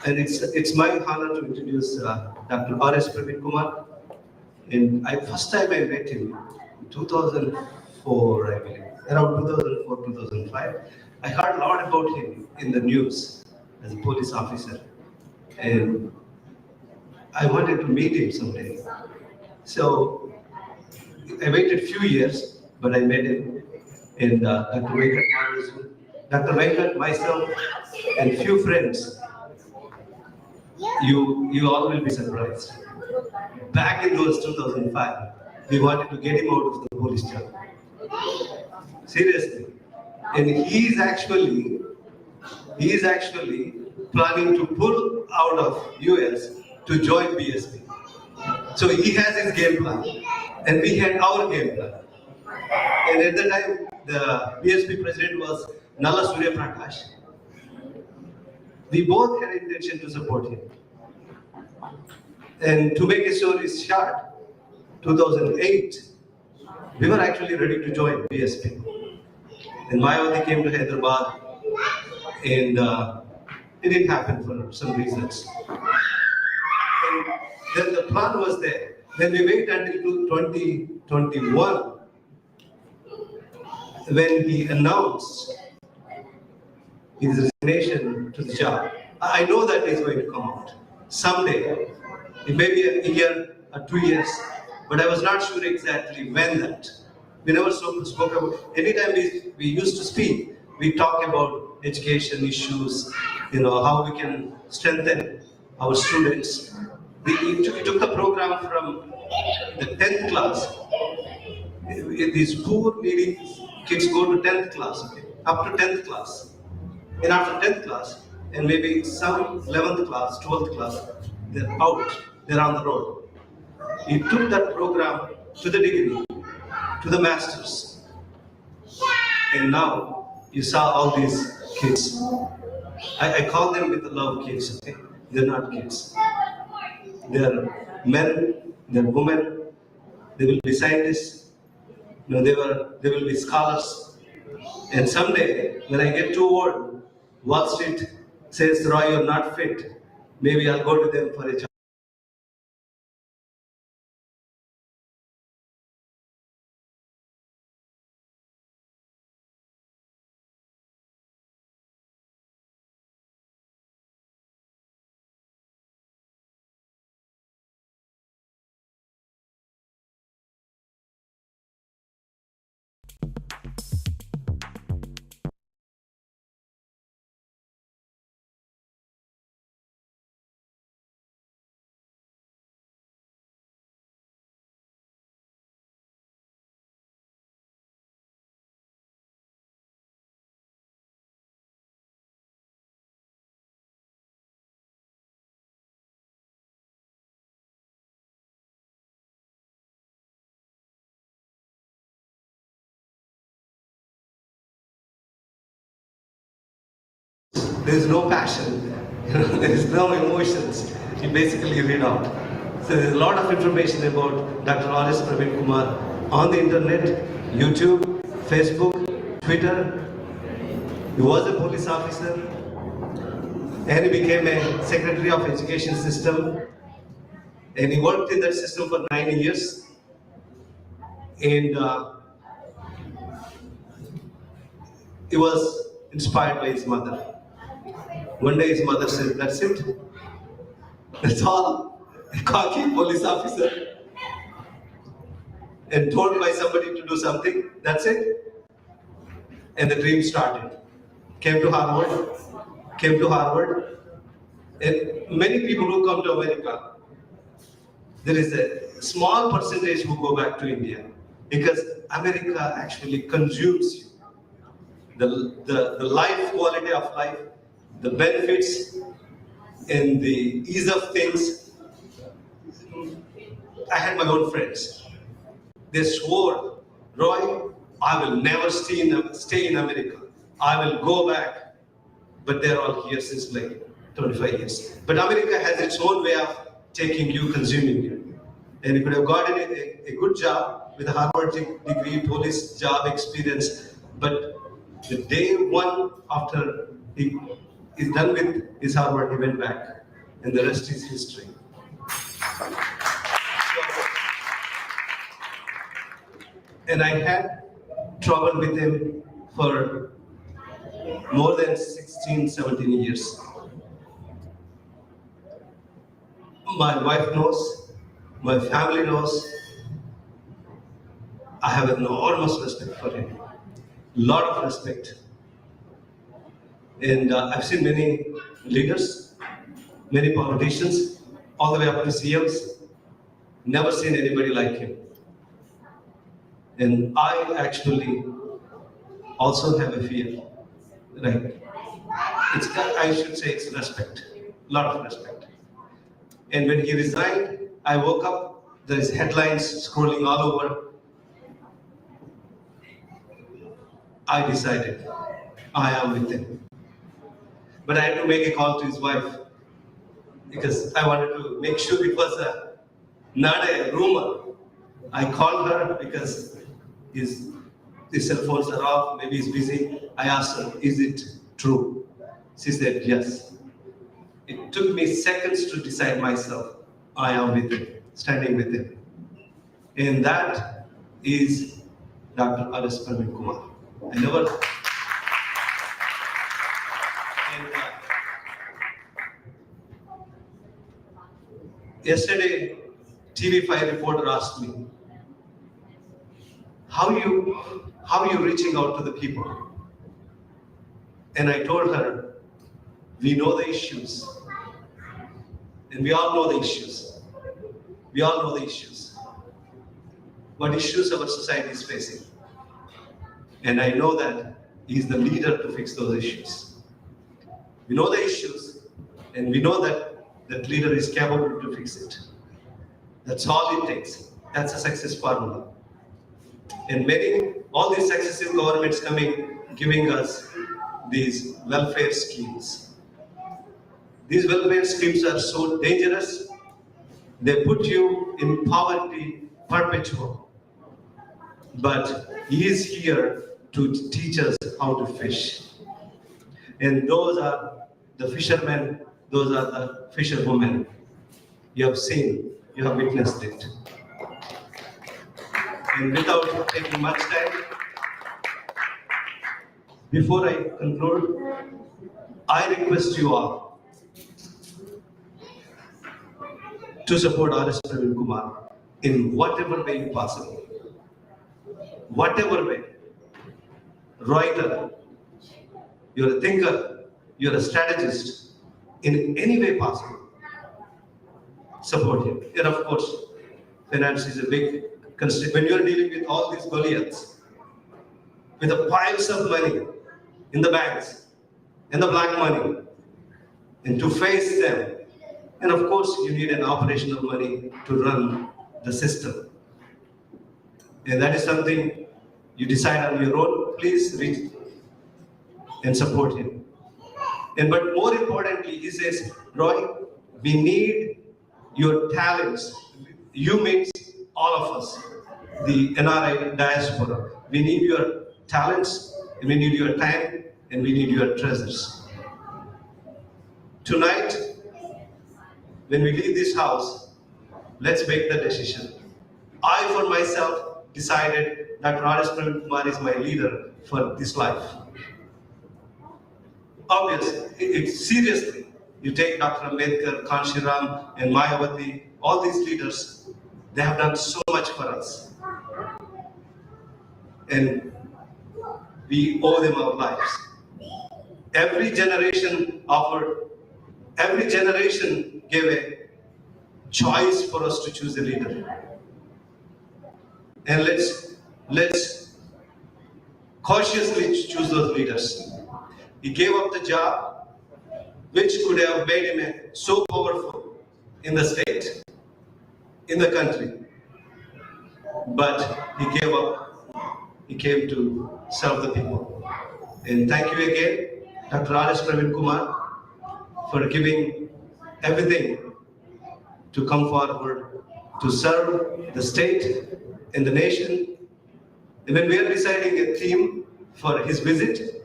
it's my honor to introduce Dr. R.S. Praveen Kumar. And first time I met him in 2004, I believe, around 2004, 2005. I heard a lot about him in the news as a police officer, and I wanted to meet him someday. So I waited few years, but I met him. And Dr. Venkat, myself, and few friends, you all will be surprised. Back in those 2005, we wanted to get him out of the police job. Seriously. And he is actually planning to pull out of US to join BSP. So he has his game plan, and we had our game plan. And at the time, the BSP president was Nalla Surya Prakash. We both had intention to support him. And to make a story short, 2008, we were actually ready to join BSP. And Mayawati came to Hyderabad, and it didn't happen for some reasons. And then the plan was there. Then we wait until 2021 when he announced his resignation to the job. I know that is going to come out someday. It may be a year or 2 years, but I was not sure exactly when that. We never spoke about. Anytime we used to speak, we talk about education issues, how we can strengthen our students. We took the program from the 10th class. These poor, needy kids go to 10th class, okay? Up to 10th class. And after 10th class, and maybe some 11th class, 12th class, they're out, they're on the road. He took that program to the degree, to the masters. And now you saw all these kids. I call them with the love kids, okay? They're not kids. They're men, they're women, they will be scientists, they will be scholars. And someday, when I get too old, Wall Street says, Roy, you're not fit. Maybe I'll go to them for a job. There's no passion, there's no emotions. You basically read out. So there's a lot of information about Dr. R.S. Praveen Kumar on the internet, YouTube, Facebook, Twitter. He was a police officer, and he became a secretary of education system, and he worked in that system for 9 years. And he was inspired by his mother. One day his mother said, that's it. That's all. A cocky police officer. And told by somebody to do something, that's it. And the dream started. Came to Harvard. And many people who come to America, there is a small percentage who go back to India. Because America actually consumes you. The life, quality of life, the benefits, and the ease of things. I had my own friends. They swore, Roy, I will never stay in America. I will go back. But they're all here since like 25 years. But America has its own way of taking you, consuming you. And you could have gotten a good job with a Harvard degree, police job experience. But the day one after he is done with his Harvard, he went back. And the rest is history. And I had trouble with him for more than 16, 17 years. My wife knows, my family knows. I have enormous respect for him, lot of respect. And I've seen many leaders, many politicians, all the way up to CMs. Never seen anybody like him. And I actually also have a fear. Right? I should say it's respect, lot of respect. And when he resigned, I woke up, there is headlines scrolling all over. I decided I am with him. But I had to make a call to his wife because I wanted to make sure it was not a rumor. I called her because his cell phones are off, maybe he's busy. I asked her, is it true? She said, yes. It took me seconds to decide myself. I am with him, standing with him. And that is Dr. Praveen Kumar. I never. And, yesterday, TV5 reporter asked me, how are you reaching out to the people? And I told her, we know the issues. And we all know the issues. We all know the issues. What issues our society is facing. And I know that he's the leader to fix those issues. We know the issues, and we know that that leader is capable to fix it. That's all it takes. That's a success formula. And all these successive governments giving us these welfare schemes. These welfare schemes are so dangerous. They put you in poverty perpetual. But he is here to teach us how to fish. And those are the fishermen, those are the fisherwomen. You have seen, you have witnessed it. And without taking much time, before I conclude, I request you all to support R.S. Praveen Kumar in whatever way possible. Whatever way. Writer, you're a thinker, you're a strategist, in any way possible. Support him. And of course, finance is a big constraint. When you're dealing with all these Goliaths, with the piles of money in the banks, and the black money, and to face them, and of course, you need an operational money to run the system. And that is something you decide on your own. Please reach and support him. But more importantly, he says, Roy, we need your talents. You means all of us, the NRI diaspora. We need your talents, and we need your time, and we need your treasures. Tonight, when we leave this house, let's make the decision. I, for myself, decided that R.S. Praveen Kumar is my leader for this life. Obviously, seriously, you take Dr. Ambedkar, Kanshiram, and Mayawati, all these leaders, they have done so much for us. And we owe them our lives. Every generation gave a choice for us to choose a leader. And let's cautiously choose those leaders. He gave up the job which could have made him so powerful in the state, in the country. But he gave up. He came to serve the people. And thank you again, Dr. R.S. Praveen Kumar, for giving everything to come forward to serve the state and the nation. And when we are deciding a theme for his visit,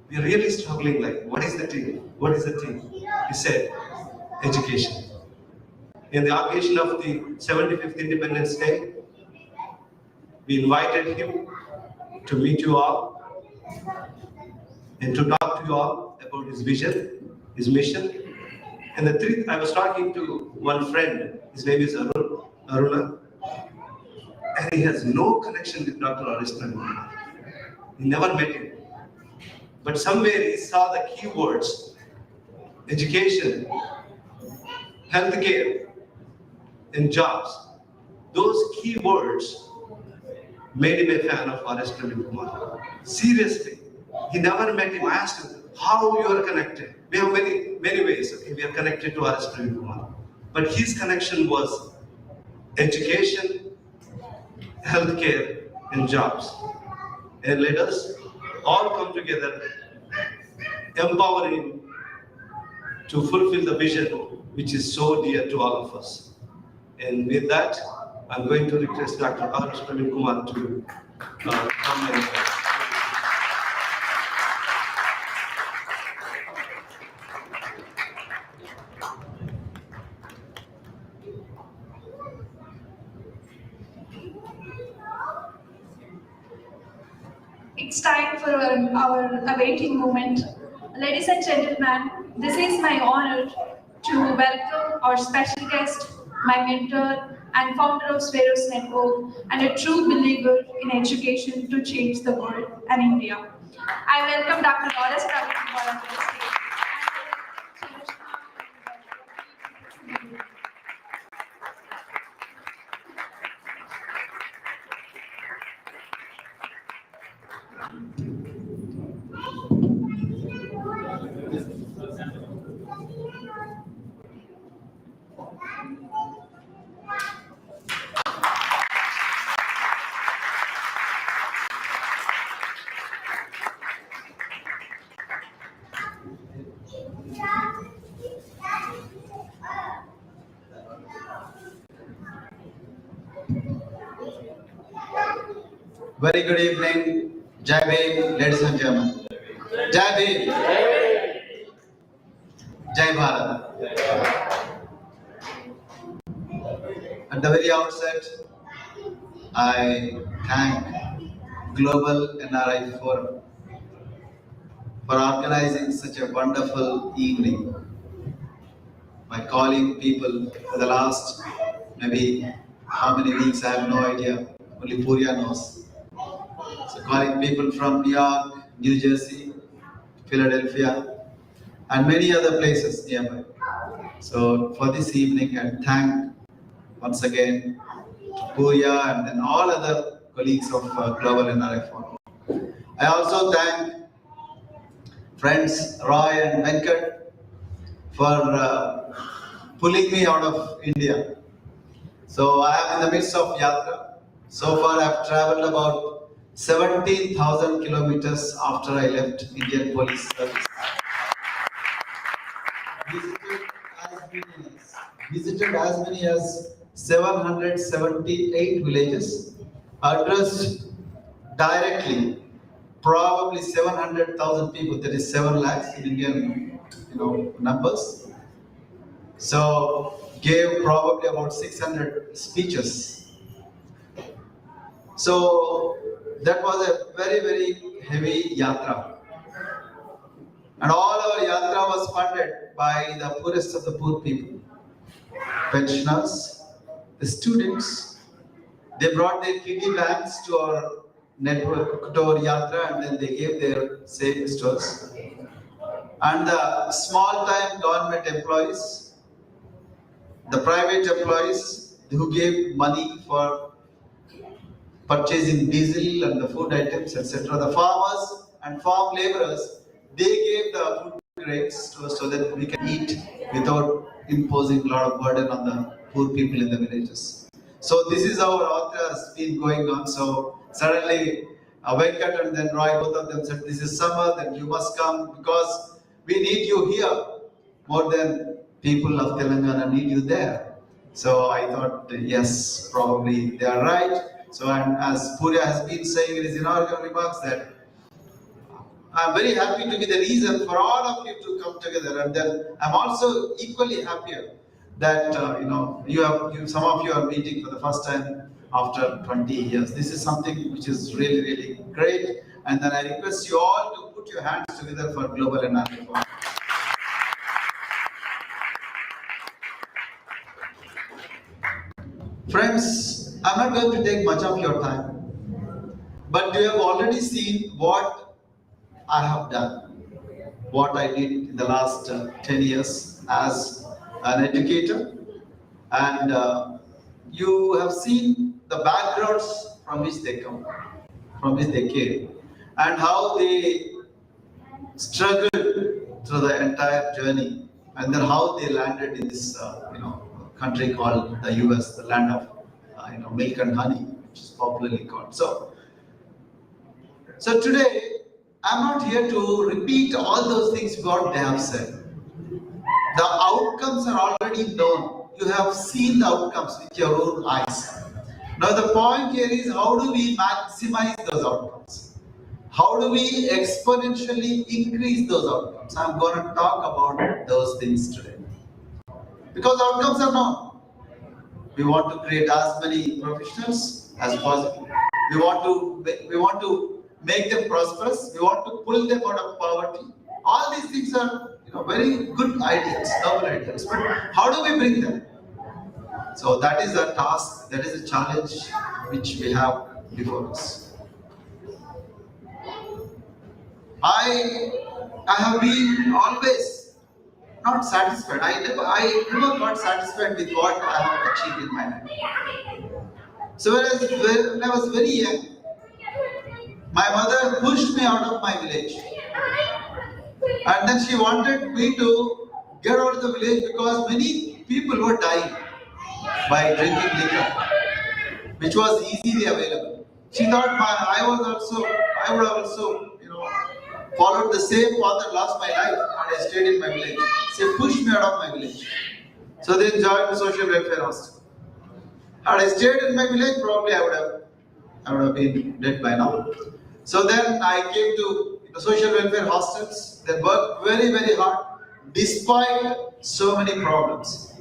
we are really struggling, like, what is the theme? What is the theme? He said, education. In the occasion of the 75th Independence Day, we invited him to meet you all and to talk to you all about his vision, his mission. And the truth, I was talking to one friend, his name is Aruna. and he has no connection with Dr. Aristan. He never met him. But somewhere he saw the keywords, education, healthcare, and jobs. Those keywords made him a fan of Aristan Kumar. Seriously, he never met him. I asked him, how you are connected? We have many ways. Okay? We are connected to Aristan Kumar. But his connection was education, healthcare, and jobs. And let us all come together, empower him to fulfill the vision which is so dear to all of us. And with that, I'm going to request Dr. Praveen Kumar to come and It's time for our awaiting moment. Ladies and gentlemen, this is my honor to welcome our special guest, my mentor and founder of Spheros Network, and a true believer in education to change the world and India. I welcome Dr. Praveen Kumar to the stage. Very good evening, Jai Bhim, ladies and gentlemen. Jai Bhim, Jai Bharat. At the very outset, I thank Global NRI Forum for organizing such a wonderful evening by calling people for the last maybe how many weeks, I have no idea, only Purya knows. So calling people from New York, New Jersey, Philadelphia, and many other places nearby. So for this evening, I thank once again to Purya and then all other colleagues of Global NRI Forum. I also thank friends Roy and Venkat for pulling me out of India. So I am in the midst of Yatra. So far I have traveled about 17,000 kilometers after I left Indian Police Service. Visited as many as 778 villages, addressed directly probably 700,000 people, that is 7 lakhs in Indian numbers. So gave probably about 600 speeches. So that was a very heavy yatra. And all our yatra was funded by the poorest of the poor people. Pensioners, the students, they brought their kiddie bags to our network, to our yatra, and then they gave their savings to us. And the small-time government employees, the private employees who gave money for purchasing diesel and the food items, etc. The farmers and farm laborers, they gave the food grains to us so that we can eat without imposing a lot of burden on the poor people in the villages. So this is how our Yatra has been going on. So suddenly Venkat and then Roy, both of them said, this is summer, then you must come because we need you here more than people of Telangana need you there. So I thought, yes, probably they are right. So, and as Purya has been saying in his inaugural remarks, that I'm very happy to be the reason for all of you to come together. And then I'm also equally happier that some of you are meeting for the first time after 20 years. This is something which is really great. And then I request you all to put your hands together for Global NRI Forum. Friends, I'm not going to take much of your time, but you have already seen what I have done, what I did in the last 10 years as an educator, and you have seen the backgrounds from which they come, from which they came, and how they struggled through the entire journey, and then how they landed in this country called the US, the land of milk and honey, which is popularly called. So today I'm not here to repeat all those things what they have said. The outcomes are already known. You have seen the outcomes with your own eyes. Now the point here is, how do we maximize those outcomes? How do we exponentially increase those outcomes? I'm going to talk about those things today. Because outcomes are known. We want to create as many professionals as possible. We want to make them prosperous. We want to pull them out of poverty. All these things are very good ideas, noble ideas. But how do we bring them? So that is a task, that is a challenge which we have before us. I have been always not satisfied. I never got satisfied with what I have achieved in my life. So when I was very young, my mother pushed me out of my village. And then she wanted me to get out of the village because many people were dying by drinking liquor, which was easily available. She thought I would have also followed the same path and lost my life, and I stayed in my village. She pushed me out of my village. So they joined the social welfare hostel. Had I stayed in my village, probably I would have been dead by now. So then I came to the social welfare hostels. They worked very, very hard, despite so many problems.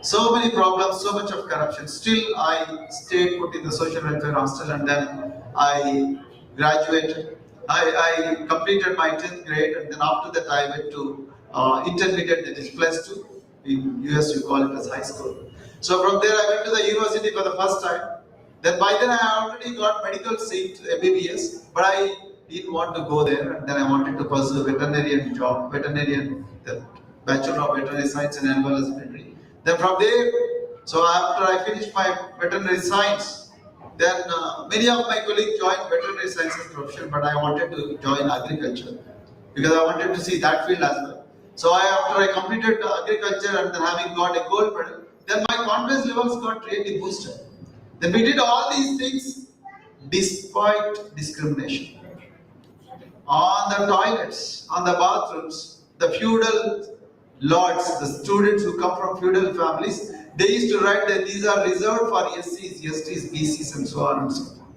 So many problems, so much of corruption. Still, I stayed put in the social welfare hostel, and then I graduated. I completed my 10th grade, and then after that I went to intermediate, that is plus 2. In US you call it as high school. So from there I went to the university for the first time. Then by then I already got medical seat, MBBS, but I didn't want to go there, and then I wanted to pursue veterinarian job, the Bachelor of Veterinary Science and Animal Husbandry. Then from there, so after I finished my veterinary science, then many of my colleagues joined veterinary sciences profession, but I wanted to join agriculture because I wanted to see that field as well. So after I completed agriculture and then having got a gold medal, then my confidence levels got really boosted. Then we did all these things despite discrimination. On the toilets, on the bathrooms, the feudal lords, the students who come from feudal families, they used to write that these are reserved for SCs, STs, BCs, and so on and so forth.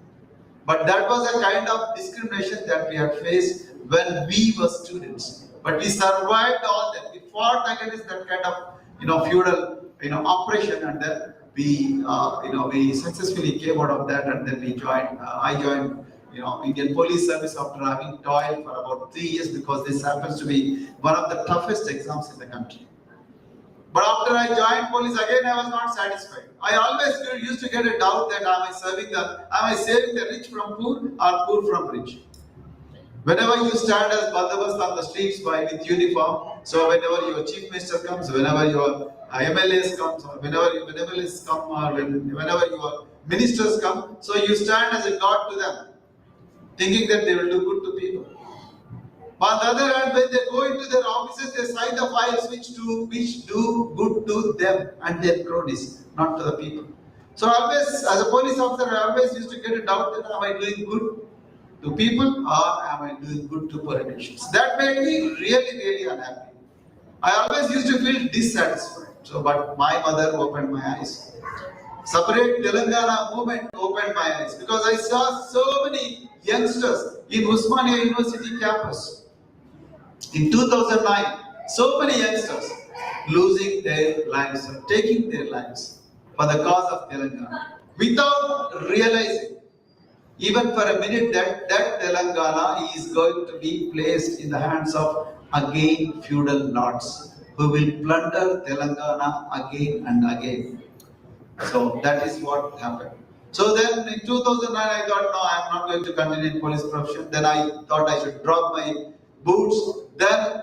But that was a kind of discrimination that we had faced when we were students. But we survived all that. We fought against that kind of feudal oppression, and then we successfully came out of that, and then we joined. I joined Indian Police Service after having toiled for about 3 years, because this happens to be one of the toughest exams in the country. But after I joined police, again I was not satisfied. I always used to get a doubt that am I saving the rich from poor or poor from rich? Whenever you stand as bandobast on the streets with uniform, so whenever your chief minister comes, whenever your MLAs comes, or whenever MLAs come, or whenever your ministers come, so you stand as a god to them, thinking that they will do good to people. But on the other hand, when they go into their offices, they sign the files which do good to them and their cronies, not to the people. So always, as a police officer, I always used to get a doubt that am I doing good to people or am I doing good to politicians? That made me really, really unhappy. I always used to feel dissatisfied. So, but my mother opened my eyes. Separate Telangana movement opened my eyes, because I saw so many youngsters in Usmania University campus. In 2009, so many youngsters losing their lives, taking their lives for the cause of Telangana, without realizing even for a minute that Telangana is going to be placed in the hands of again feudal lords who will plunder Telangana again and again. So that is what happened. So then in 2009, I thought, no, I am not going to continue in police profession. Then I thought I should drop my boots. Then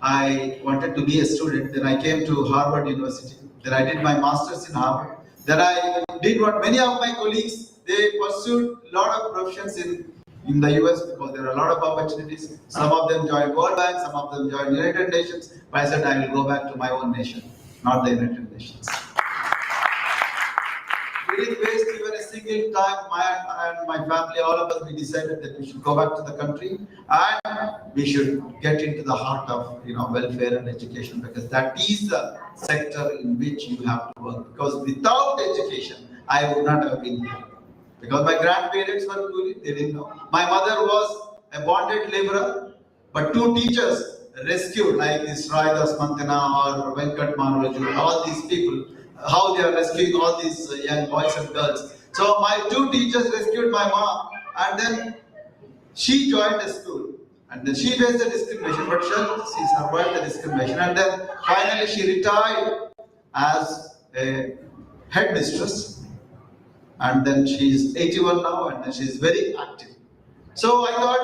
I wanted to be a student. Then I came to Harvard University. Then I did my master's in Harvard. Then I did what many of my colleagues, they pursued a lot of professions in the US because there are a lot of opportunities. Some of them joined World Bank, some of them joined United Nations. But I said I will go back to my own nation, not the United Nations. We didn't waste even a single time, my family, all of us, we decided that we should go back to the country and we should get into the heart of welfare and education, because that is the sector in which you have to work. Because without education, I would not have been here. Because my grandparents were coolie, they didn't know. My mother was a bonded laborer, but two teachers rescued, like this Raidas Mantana or Venkat Manraju, all these people, how they are rescuing all these young boys and girls. So my two teachers rescued my mom, and then she joined a school, and then she faced the discrimination, but she survived the discrimination, and then finally she retired as a headmistress, and then she is 81 now, and then she is very active. So I thought,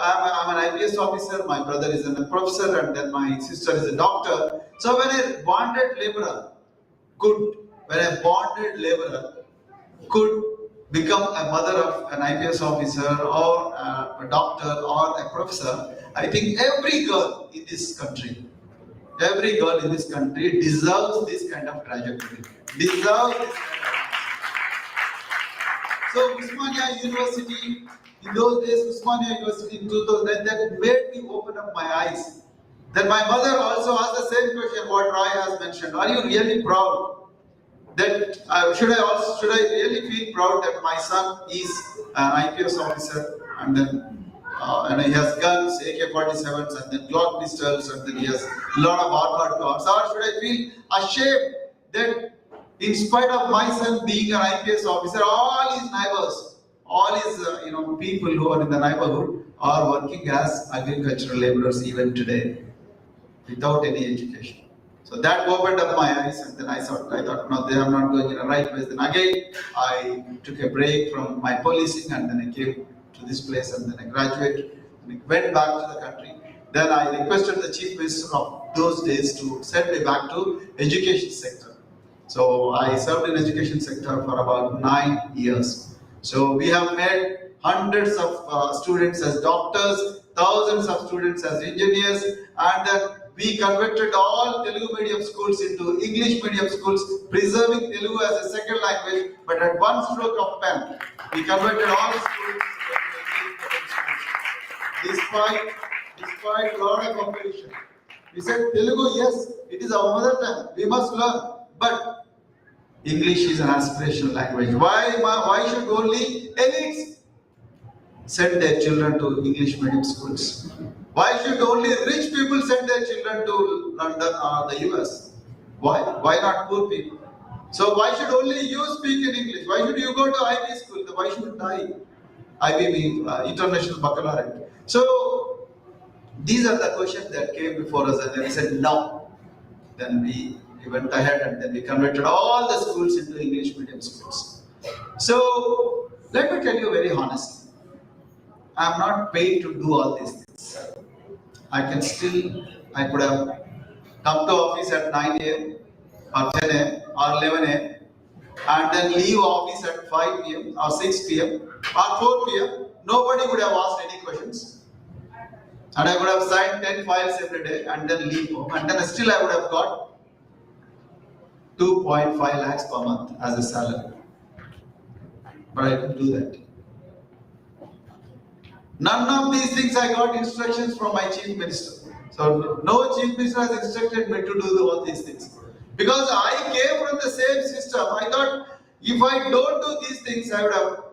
I'm an IPS officer, my brother is a professor, and then my sister is a doctor. So when a bonded laborer could become a mother of an IPS officer or a doctor or a professor, I think every girl in this country deserves this kind of trajectory. So Usmania University, in those days, Usmania University in 2009, that made me open up my eyes. Then my mother also asked the same question what Roy has mentioned. Are you really proud that should I really feel proud that my son is an IPS officer, and then and he has guns, AK-47s, and then Glock pistols, and then he has a lot of armored cars? Or should I feel ashamed that in spite of my son being an IPS officer, all his neighbors, all his people who are in the neighborhood are working as agricultural laborers even today, without any education. So that opened up my eyes, and then I thought, no, they are not going in the right place. Then again, I took a break from my policing, and then I came to this place, and then I graduated, and I went back to the country. Then I requested the Chief Minister of those days to send me back to education sector. So I served in education sector for about 9 years. So we have made hundreds of students as doctors, thousands of students as engineers, and then we converted all Telugu medium schools into English medium schools, preserving Telugu as a second language, but at one stroke of pen, we converted all schools into English schools. Despite a lot of competition. We said, Telugu, yes, it is our mother tongue, we must learn, but English is an aspirational language. Why should only elites send their children to English medium schools? Why should only rich people send their children to London or the US? Why? Why not poor people? So why should only you speak in English? Why should you go to IB school? Why shouldn't I? IB International Baccalaureate. So these are the questions that came before us, and then we said no. Then we went ahead, and then we converted all the schools into English medium schools. So let me tell you very honestly, I am not paid to do all these things. I could have come to office at 9 a.m. or 10 a.m. or 11 a.m. and then leave office at 5 p.m. or 6 p.m. or 4 p.m. Nobody would have asked any questions. And I would have signed 10 files every day and then leave home. And then still I would have got 2.5 lakhs per month as a salary. But I didn't do that. None of these things I got instructions from my chief minister. So no chief minister has instructed me to do all these things. Because I came from the same system. I thought if I don't do these things, I would have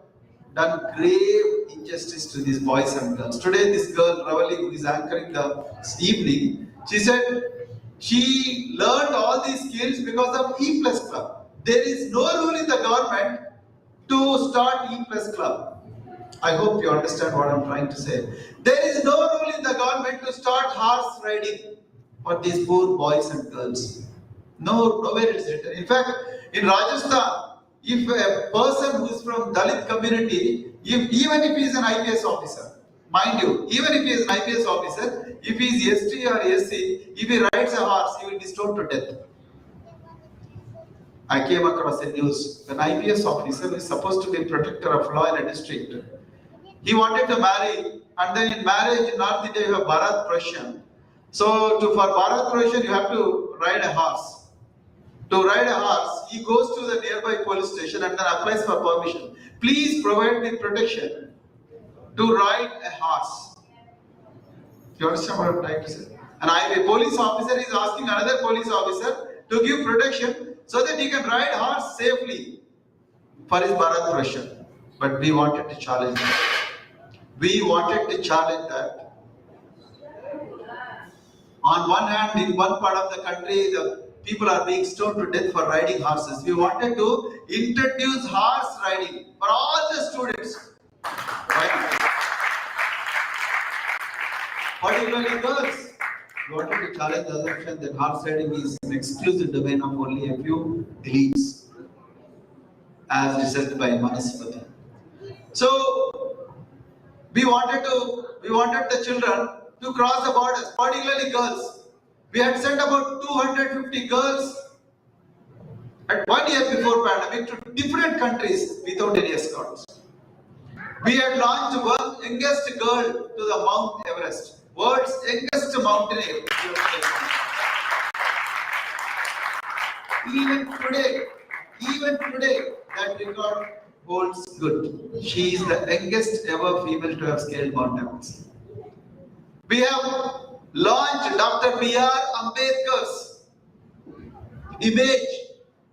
done grave injustice to these boys and girls. Today this girl, Ravali, who is anchoring the evening, she said she learned all these skills because of E Plus Club. There is no rule in the government to start E Plus Club. I hope you understand what I'm trying to say. There is no rule in the government to start horse riding for these poor boys and girls. No, nowhere it is written. In fact, in Rajasthan, if a person who is from Dalit community, even if he is an IPS officer, mind you, even if he is an IPS officer, if he is ST or SC, if he rides a horse, he will be stoned to death. I came across a news. An IPS officer who is supposed to be protector of law in a district, he wanted to marry, and then in marriage in North India you have Bharat Prasan. So for Bharat Prasan you have to ride a horse. To ride a horse, he goes to the nearby police station and then applies for permission. Please provide me protection to ride a horse. You understand what I'm trying to say? And a police officer is asking another police officer to give protection so that he can ride horse safely for his Bharat Prasan. But we wanted to challenge that. We wanted to challenge that. On one hand, in one part of the country, the people are being stoned to death for riding horses. We wanted to introduce horse riding for all the students. Right? Particularly girls. We wanted to challenge the assumption that horse riding is an exclusive domain of only a few elites, as researched by Manaspati. So we wanted the children to cross the borders, particularly girls. We had sent about 250 girls at 1 year before pandemic to different countries without any escorts. We had launched one youngest girl to the Mount Everest, world's youngest mountaineer. Even today, that record holds good. She is the youngest ever female to have scaled Mount Everest. We have launched Dr. B.R. Ambedkar's image,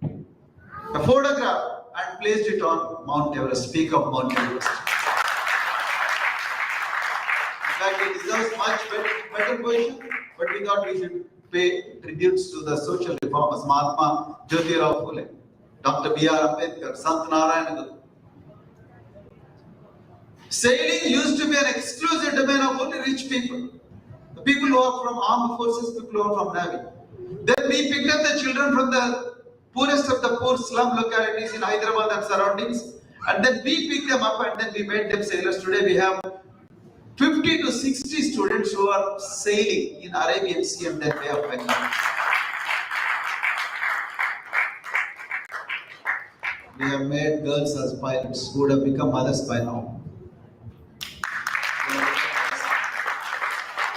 a photograph, and placed it on Mount Everest, peak of Mount Everest. In fact, it deserves much better position, but we thought we should pay tributes to the social reformers, Mahatma Jyotirao Phule, Dr. B.R. Ambedkar, Sant Narayana Guru. Sailing used to be an exclusive domain of only rich people. The people who are from armed forces, people who are from navy. Then we picked up the children from the poorest of the poor slum localities in Hyderabad and surroundings, and then we picked them up and then we made them sailors. Today we have 50 to 60 students who are sailing in Arabian Sea and then Bay of Bengal. We have made girls as pilots who would have become mothers by now.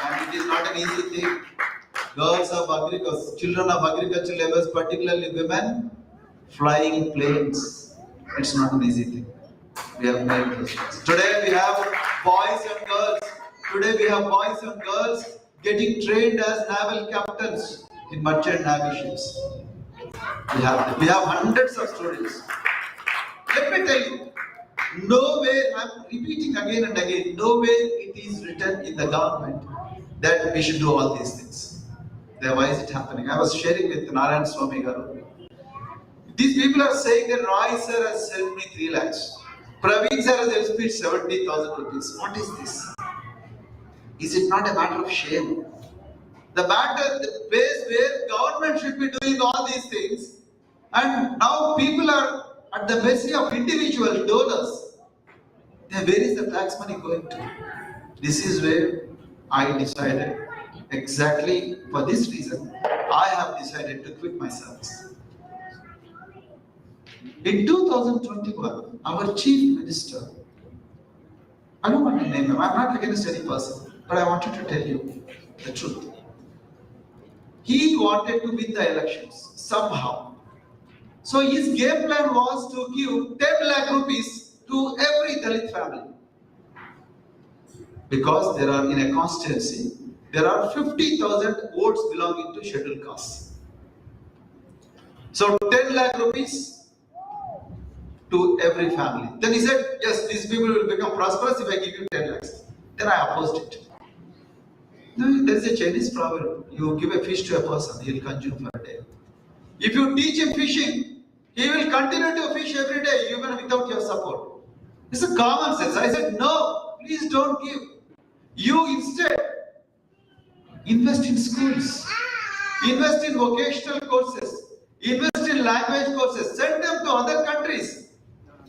And it is not an easy thing. Girls of agriculture, children of agricultural labors, particularly women, flying planes. It's not an easy thing. We have made this. Today we have boys and girls. Today we have boys and girls getting trained as naval captains in merchant navy ships. We have hundreds of students. Let me tell you, nowhere, I'm repeating again and again, nowhere it is written in the government that we should do all these things. Then why is it happening? I was sharing with Narayan Swami Garu. These people are saying that Roy sir has helped me 3 lakhs. Praveen sir has helped me 70,000 rupees. What is this? Is it not a matter of shame? The place where government should be doing all these things, and now people are at the mercy of individual donors. Then where is the tax money going to? This is where I decided, exactly for this reason, I have decided to quit my service. In 2021, our chief minister, I don't want to name him, I'm not against any person, but I wanted to tell you the truth. He wanted to win the elections somehow. So his game plan was to give 10 lakh rupees to every Dalit family. Because there are, in a constituency, there are 50,000 votes belonging to scheduled castes. So 10 lakh rupees to every family. Then he said, yes, these people will become prosperous if I give you 10 lakhs. Then I opposed it. There is a Chinese proverb, you give a fish to a person, he will consume for a day. If you teach him fishing, he will continue to fish every day, even without your support. It's a common sense. I said, no, please don't give. You instead invest in schools, invest in vocational courses, Invest in language courses. Send them to other countries.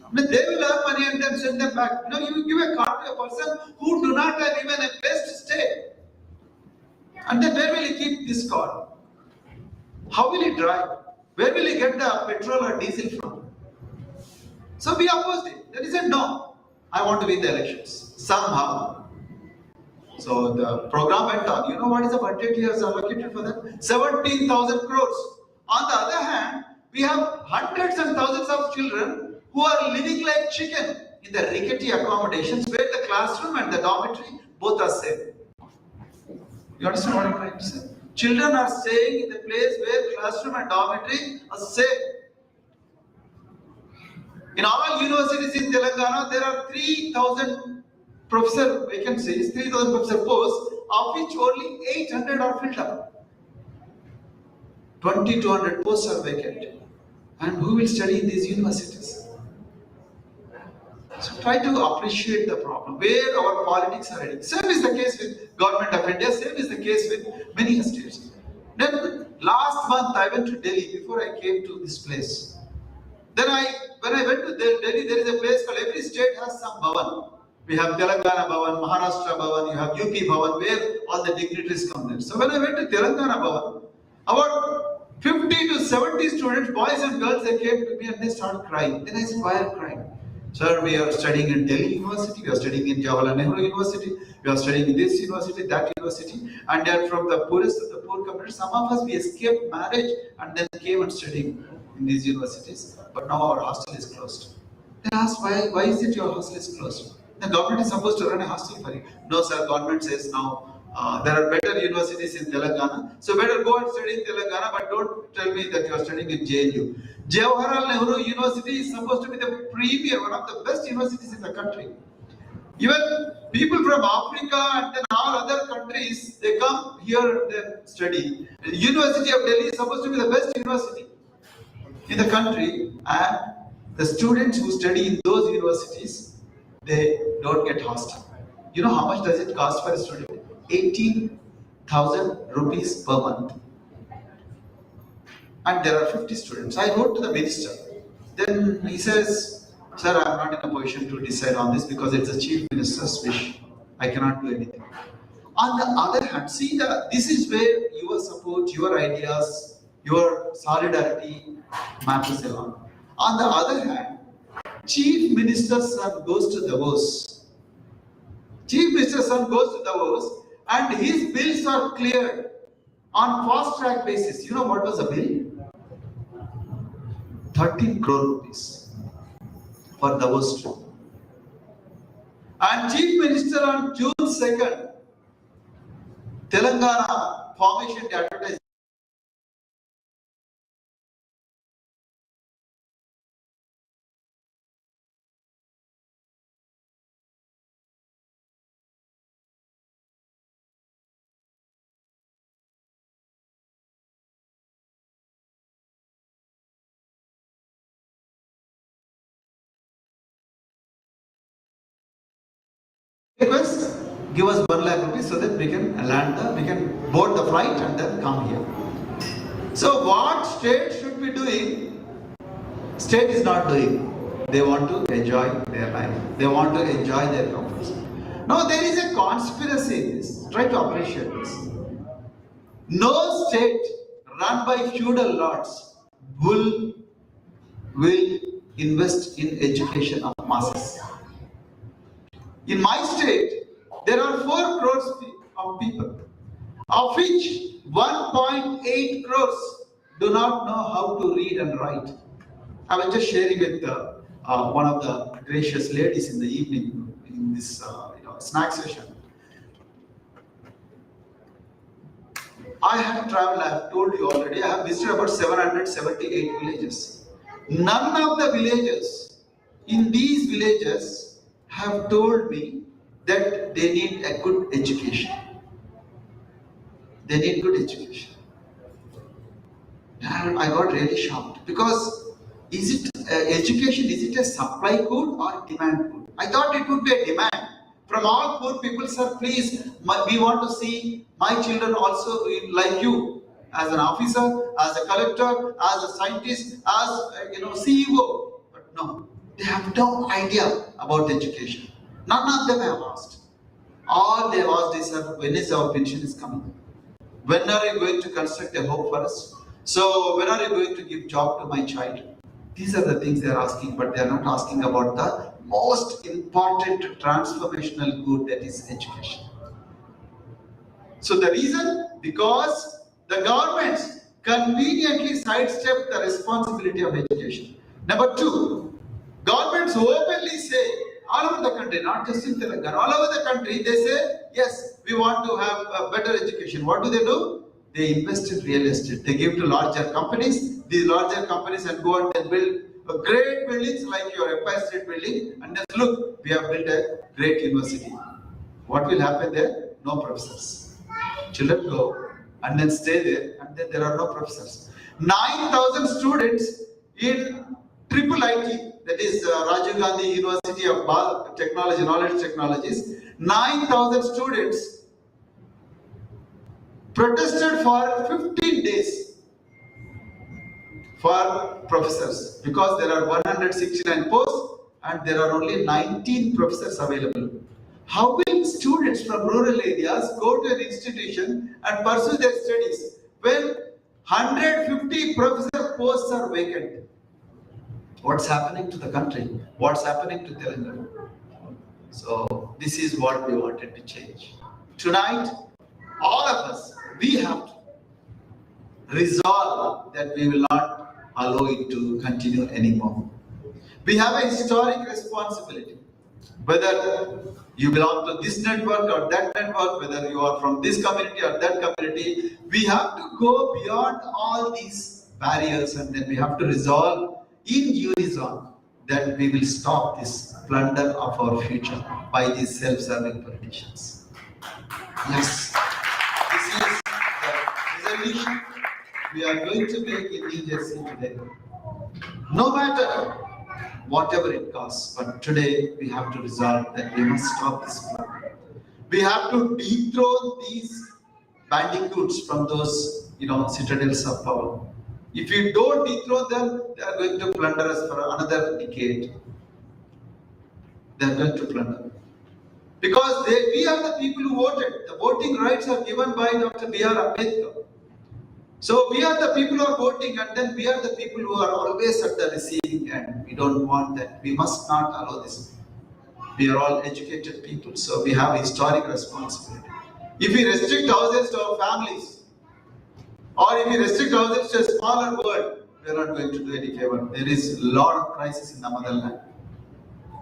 I mean, they will earn money and then send them back. You know, you give a card to a person who do not have even a place to stay. And then where will he keep this card? How will he drive? Where will he get the petrol or diesel from? So we opposed it. Then he said, no, I want to win the elections. Somehow. So the program went on. You know what is the budget he has allocated for that? 17,000 crores. On the other hand, we have hundreds and thousands of children who are living like chicken in the rickety accommodations where the classroom and the dormitory both are same. You understand what I'm trying to say? Children are staying in the place where classroom and dormitory are same. In all universities in Telangana, there are 3,000 professor vacancies, 3,000 professor posts, of which only 800 are filled up. 2,200 posts are vacant. And who will study in these universities? So try to appreciate the problem, where our politics are heading. Same is the case with Government of India, same is the case with many states. Then last month I went to Delhi before I came to this place. Then when I went to Delhi, there is a place called, every state has some bhavan. We have Telangana Bhavan, Maharashtra Bhavan, you have UP Bhavan, where all the dignitaries come there. So when I went to Telangana Bhavan, about 50 to 70 students, boys and girls, they came to me and they started crying. Then I said, why are you crying? Sir, we are studying in Delhi University, we are studying in Jawaharlal Nehru University, we are studying in this university, that university, and they are from the poorest of the poor community. Some of us, we escaped marriage and then came and studied in these universities, but now our hostel is closed. They asked, why is it your hostel is closed? The government is supposed to run a hostel for you. No, sir, government says now, there are better universities in Telangana, so better go and study in Telangana, but don't tell me that you are studying in JNU. Jawaharlal Nehru University is supposed to be the premier, one of the best universities in the country. Even people from Africa and then all other countries, they come here and study. The University of Delhi is supposed to be the best university in the country, and the students who study in those universities, they don't get hostel. You know how much does it cost for a student? 18,000 rupees per month. And there are 50 students. I wrote to the minister. Then he says, sir, I am not in a position to decide on this because it's the chief minister's wish. I cannot do anything. On the other hand, see, this is where your support, your ideas, your solidarity matters a lot. On the other hand, chief minister's son goes to Davos. Chief minister's son goes to Davos and his bills are cleared on fast track basis. You know what was the bill? 13 crore rupees for Davos trip. And Chief Minister on June 2nd, Telangana Formation Day advertised. Request, give us 1 lakh rupees so that we can we can board the flight and then come here. So what state should be doing? State is not doing. They want to enjoy their life. They want to enjoy their comforts. Now there is a conspiracy in this. Try to appreciate this. No state run by feudal lords will invest in education of masses. In my state, there are 4 crores of people, of which 1.8 crores do not know how to read and write. I was just sharing with one of the gracious ladies in the evening in this snack session. I have traveled, I have told you already, I have visited about 778 villages. None of the villages in these villages have told me that they need a good education. They need good education. And I got really shocked because education, is it a supply good or demand good? I thought it would be a demand. From all poor people, sir, please, we want to see my children also like you. as an officer, as a collector, as a scientist, as CEO. But no, they have no idea about education. None of them have asked. All they have asked is, when is our pension is coming? When are you going to construct a home for us? So when are you going to give job to my child? These are the things they are asking, but they are not asking about the most important transformational good, that is education. So the reason, because the governments conveniently sidestep the responsibility of education. Number two, governments openly say, all over the country, not just in Telangana, all over the country, they say, yes, we want to have a better education. What do? They invest in real estate. They give to larger companies. These larger companies and go and build great buildings like your Empire State Building, and then look, we have built a great university. What will happen there? No professors. Children go and then stay there, and then there are no professors. 9,000 students in triple IT, that is Rajiv Gandhi University of Technology, Knowledge Technologies. 9,000 students protested for 15 days for professors, because there are 169 posts and there are only 19 professors available. How will students from rural areas go to an institution and pursue their studies when 150 professor posts are vacant? What's happening to the country? What's happening to Telangana? So this is what we wanted to change. Tonight, all of us, we have to resolve that we will not allow it to continue anymore. We have a historic responsibility. Whether you belong to this network or that network, whether you are from this community or that community, we have to go beyond all these barriers, and then we have to resolve in unison that we will stop this plunder of our future by these self-serving politicians. Yes, this is the resolution we are going to make in New Jersey today. No matter whatever it costs, but today we have to resolve that we must stop this plunder. We have to dethrone these bandicoots from those citadels of power. If we don't dethrone them, they are going to plunder us for another decade. They are going to plunder. Because we are the people who voted. The voting rights are given by Dr. B.R. Ambedkar. So we are the people who are voting, and then we are the people who are always at the receiving end. We don't want that. We must not allow this. We are all educated people, so we have a historic responsibility. If we restrict ourselves to our families, or if we restrict ourselves to a smaller world, we are not going to do any favor. There is a lot of crisis in the motherland.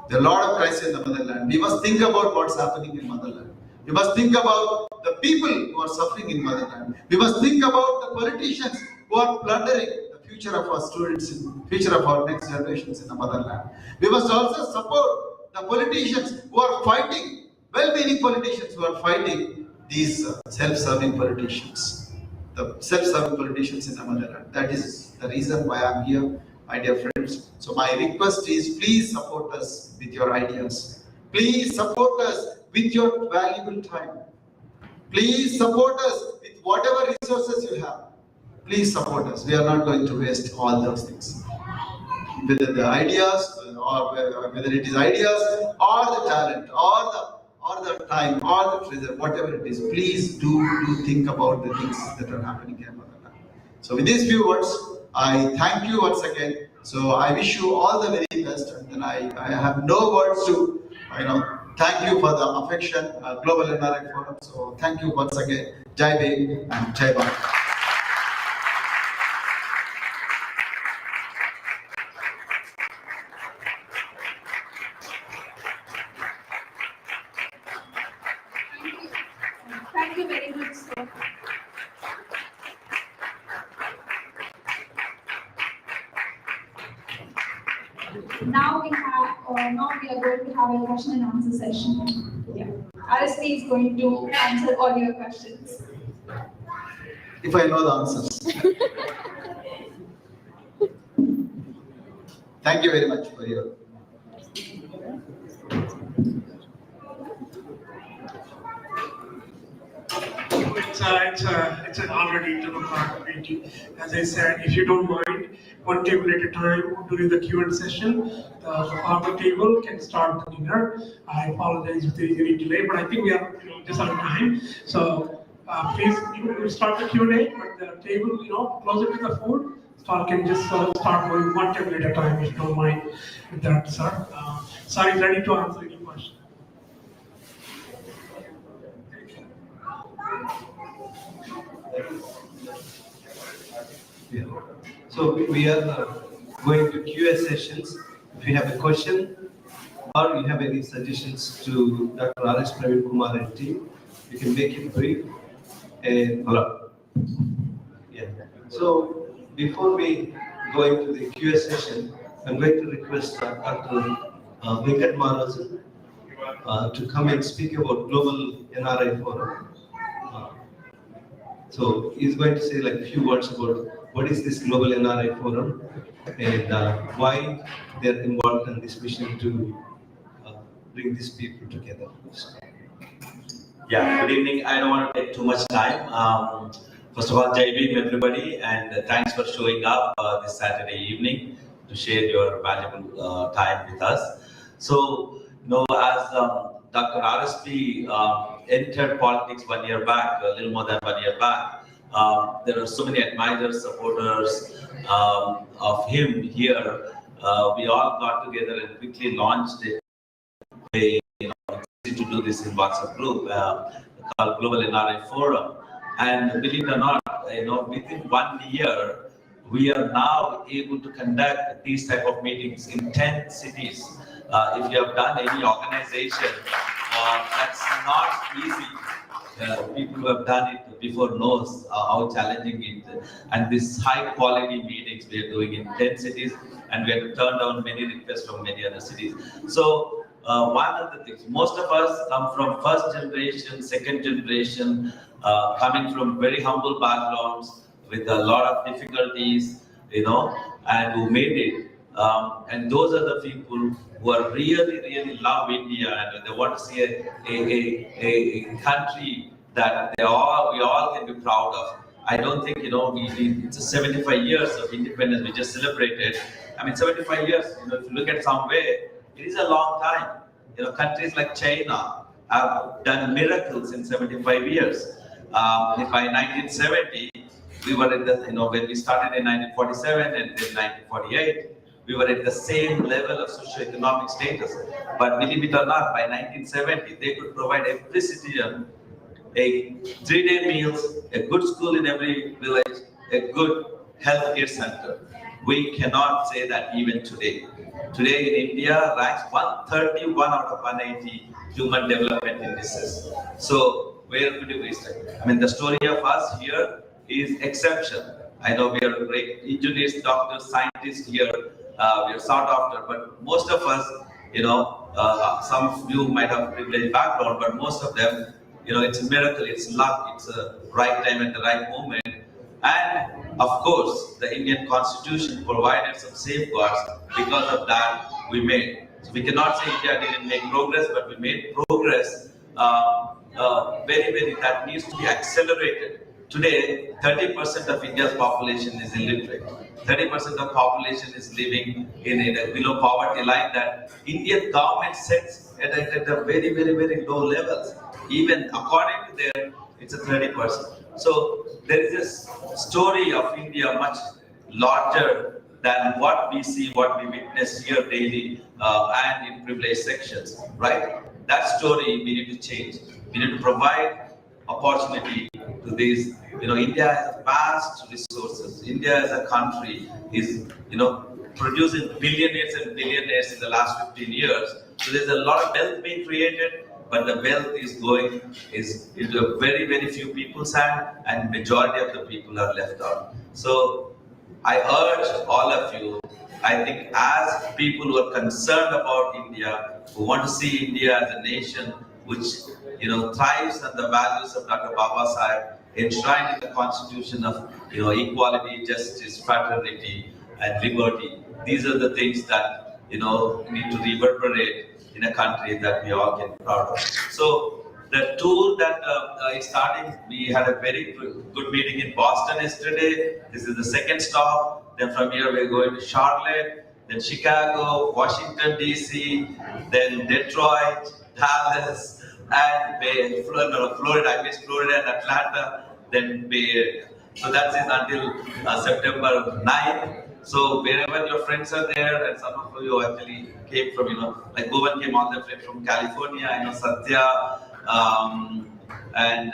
There are a lot of crisis in the motherland. We must think about what's happening in motherland. We must think about the people who are suffering in motherland. We must think about the politicians who are plundering the future of our students, future of our next generations in the motherland. We must also support the politicians who are fighting, well-meaning politicians who are fighting these self-serving politicians. The self-serving politicians in the motherland. That is the reason why I'm here, my dear friends. So my request is, please support us with your ideas. Please support us with your valuable time. Please support us with whatever resources you have. Please support us. We are not going to waste all those things. Whether the ideas, or whether it is ideas, or the talent, or the time, or the treasure, whatever it is, please do think about the things that are happening here. So with these few words, I thank you once again. So I wish you all the very best, and then I have no words to, thank you for the affection, Global NRI Forum. So thank you once again. Jai Bhim and Jai Bharat. Thank you very much, sir. Now we are going to have a question and answer session. Yeah. RSP is going to answer all your questions. If I know the answers. Thank you very much for your. it's an already 10 o'clock meeting. As I said, if you don't mind, one table at a time during the Q&A session. The former table can start the dinner. I apologize if there is any delay, but I think we are just on time. So please you start the Q&A, but the table, closer to the food, stall can just start going one table at a time if you don't mind with that, sir. Sorry, ready to answer any question. Yeah. So we are going to Q&A sessions. If you have a question or you have any suggestions to Dr. Praveen, Kumar and team, you can make it brief. And hello. Yeah. So before we go into the Q&A session, I'm going to request Dr. Venkat Maharajan to come and speak about Global NRI Forum. So he's going to say like a few words about what is this Global NRI Forum and why they're involved in this mission to bring these people together. Yeah, good evening. I don't want to take too much time. First of all, Jai Bhim everybody, and thanks for showing up this Saturday evening to share your valuable time with us. So, as Dr. RSP entered politics 1 year back, a little more than 1 year back, there are so many admirers, supporters of him here. We all got together and quickly launched a to do this in WhatsApp group called Global NRI Forum. And believe it or not, within 1 year, we are now able to conduct these type of meetings in 10 cities. If you have done any organization, that's not easy. People who have done it before knows how challenging it is. And this high quality meetings we are doing in 10 cities, and we have to turn down many requests from many other cities. So one of the things, most of us come from first generation, second generation, coming from very humble backgrounds with a lot of difficulties, and who made it. And those are the people who are really love India, and they want to see a country that we all can be proud of. I don't think, it's 75 years of independence we just celebrated. I mean, 75 years, if you look at some way, it is a long time. Countries like China have done miracles in 75 years. By 1970, we were at the, when we started in 1947 and then 1948, we were at the same level of socioeconomic status. But believe it or not, by 1970, they could provide every citizen a 3-day meals, a good school in every village, a good healthcare center. We cannot say that even today. Today in India ranks 131 out of 180 human development indices. So where could we start? I mean, the story of us here is exception. I know we are great engineers, doctors, scientists here. We are sought after, but most of us, some of you might have a privileged background, but most of them, it's a miracle, it's luck, it's a right time at the right moment. And of course, the Indian Constitution provided some safeguards. Because of that, we made. So we cannot say India didn't make progress, but we made progress very, that needs to be accelerated. Today, 30% of India's population is illiterate. 30% of population is living in a below poverty line that Indian government sets at a very low levels. Even according to them, it's a 30%. So there is this story of India much larger than what we see, what we witness here daily and in privileged sections, right? That story we need to change. We need to provide opportunity to these. India has vast resources. India as a country is, producing billionaires and billionaires in the last 15 years. So there's a lot of wealth being created, but the wealth is going into a very few people's hand, and majority of the people are left out. So I urge all of you, I think as people who are concerned about India, who want to see India as a nation which thrives on the values of Dr. Baba Sahib, enshrined in the constitution of equality, justice, fraternity, and liberty. These are the things that need to reverberate in a country that we all can be proud of. So The tour that is starting, we had a very good meeting in Boston yesterday. This is the second stop. Then from here we're going to Charlotte, then Chicago, Washington DC, then Detroit, Dallas, and Florida. I miss Florida and Atlanta, then Bay Area. So that's it until September 9th. So wherever your friends are there, and some of you actually came from, like Bhuvan came all the way from California, Satya, and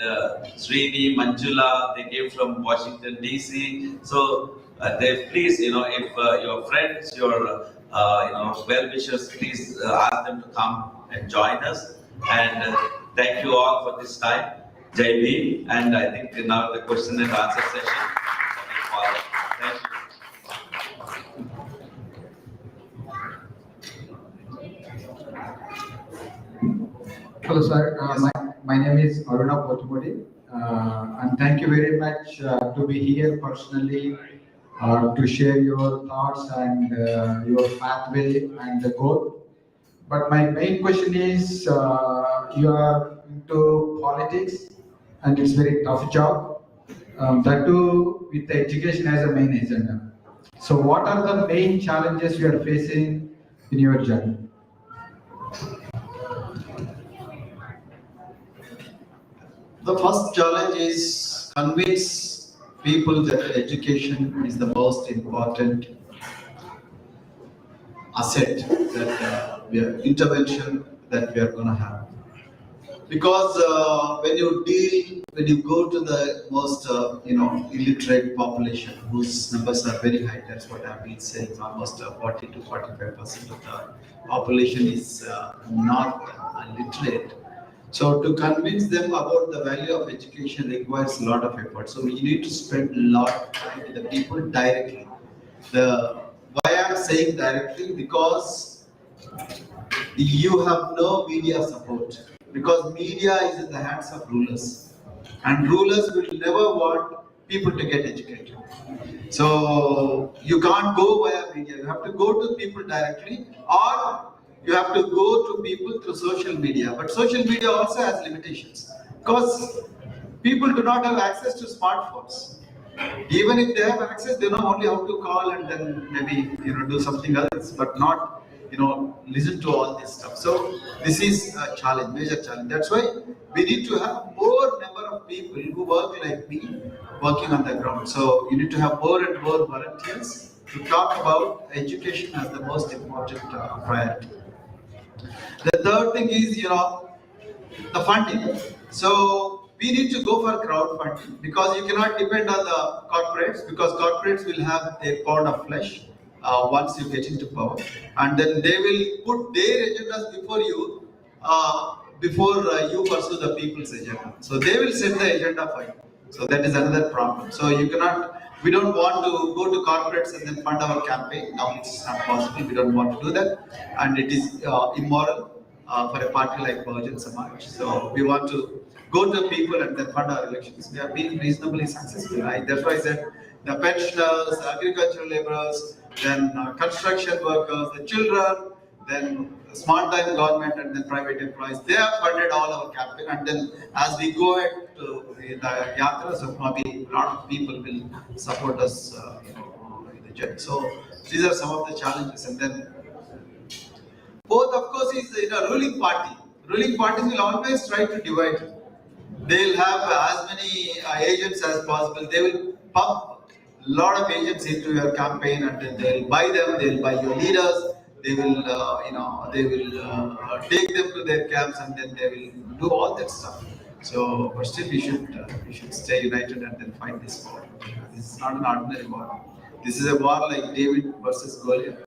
Srini, Manjula, they came from Washington DC. So they please, if your friends, your well-wishers, please ask them to come and join us. And thank you all for this time. Jai Bhim. And I think now the question and answer session will follow. Thank you. Hello, sir. My name is Aruna Potumudi, and thank you very much to be here personally to share your thoughts and your pathway and the goal. But my main question is, you are into politics, and it's a very tough job. That too with education as a main agenda. So, what are the main challenges you are facing in your journey? The first challenge is convince people that education is the most important asset that intervention that we are going to have. Because when you go to the most illiterate population, whose numbers are very high, that's what I've been saying, almost 40 to 45% of the population is not literate. So to convince them about the value of education requires a lot of effort. So you need to spend a lot of time with the people directly. Why I'm saying directly, because you have no media support. Because media is in the hands of rulers. And rulers will never want people to get educated. So you can't go via media. You have to go to people directly, or you have to go to people through social media. But social media also has limitations, because people do not have access to smartphones. Even if they have access, they know only how to call and then maybe do something else, but not listen to all this stuff. So this is a challenge, major challenge. That's why we need to have more number of people who work like me, working on the ground. So you need to have more and more volunteers to talk about education as the most important priority. The third thing is, the funding. So we need to go for crowdfunding, because you cannot depend on the corporates, because corporates will have their pound of flesh once you get into power, and then they will put their agendas before you, you pursue the people's agenda. So they will set the agenda for you. So that is another problem. So we don't want to go to corporates and then fund our campaign. Now it's not possible. We don't want to do that, and it is immoral for a party like Bahujan Samaj. So we want to go to people and then fund our elections. We have been reasonably successful. That's why I said the pensioners, agricultural laborers, then construction workers, the children, then small-time government, and then private employees. They have funded all our campaign, and then as we go ahead to the yatra, so maybe a lot of people will support us in the journey. So these are some of the challenges, and then both, of course, is ruling party. Ruling parties will always try to divide you. They will have as many agents as possible. They will pump a lot of agents into your campaign, and then they will buy them. They will buy your leaders. They will, take them to their camps, and then they will do all that stuff. So, but still, we should stay united and then fight this war. This is not an ordinary war. This is a war like David versus Goliath.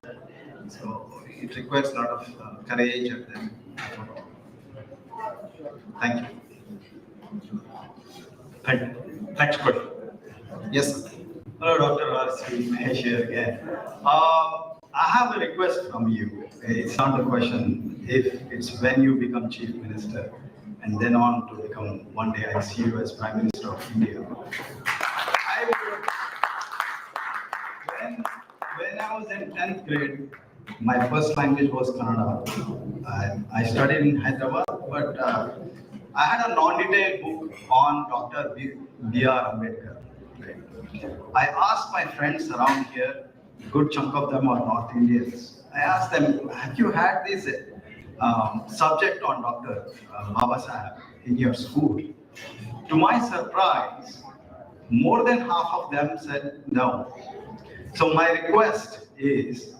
So it requires a lot of courage and then effort. Thank you. Next question. Yes, sir. Hello, Dr. R.C. Mahesh here again. I have a request from you. It's not a question. If it's when you become Chief Minister and then on to become, one day I see you as Prime Minister of India. When I was in 10th grade, my first language was Kannada. I studied in Hyderabad, but I had a non-detailed book on Dr. B.R. Ambedkar. I asked my friends around here, good chunk of them are North Indians. I asked them, have you had this subject on Dr. Baba Saheb in your school? To my surprise, more than half of them said no. So my request is,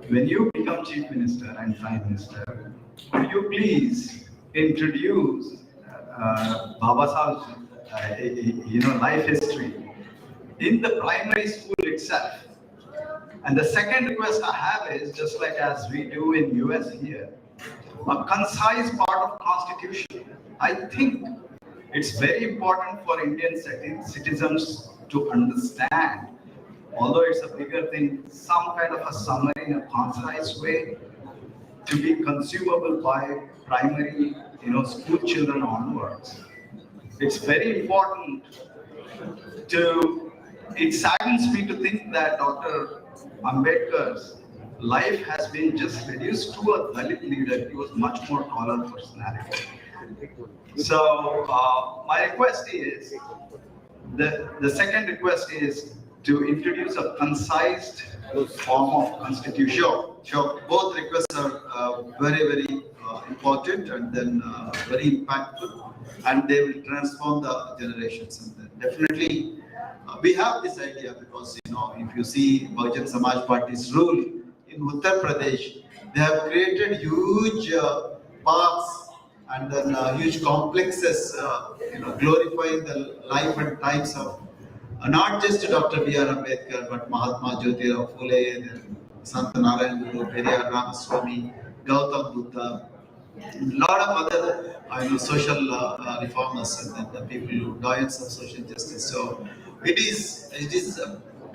when you become Chief Minister and Prime Minister, could you please introduce Baba Saheb's life history in the primary school itself? And the second request I have is, just like as we do in US here, a concise part of Constitution. I think it's very important for Indian citizens to understand, although it's a bigger thing, some kind of a summary in a concise way to be consumable by primary, school children onwards. It's very important it saddens me to think that Dr. Ambedkar's life has been just reduced to a Dalit leader. He was much more tolerant personality. So my request is, the second request is to introduce a concise form of constitution. Sure. Both requests are very, very important and then very impactful, and they will transform the generations. And then definitely, we have this idea because, if you see Bahujan Samaj Party's rule in Uttar Pradesh, they have created huge parks and then huge complexes, glorifying the life and times of not just Dr. B.R. Ambedkar, but Mahatma Jyotirao Phule, Sant Narayan Guru, Periyar Ramaswamy, Gautam Buddha, a lot of other social reformers and then the people who giants of social justice. So it is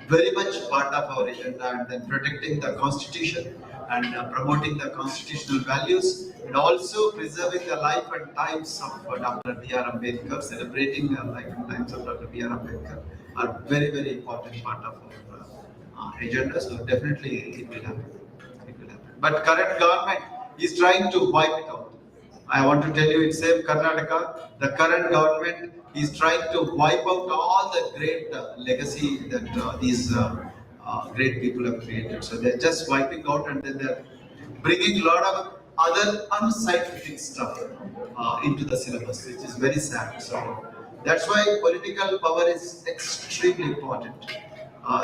very much part of our agenda, and then protecting the constitution and promoting the constitutional values, and also preserving the life and times of Dr. B.R. Ambedkar, celebrating the life and times of Dr. B.R. Ambedkar are very, very important part of our agenda. So definitely it will happen. It will happen. But current government is trying to wipe it out. I want to tell you, in same Karnataka, the current government is trying to wipe out all the great legacy that these great people have created. So they're just wiping out, and then they're bringing a lot of other unscientific stuff into the syllabus, which is very sad. So that's why political power is extremely important.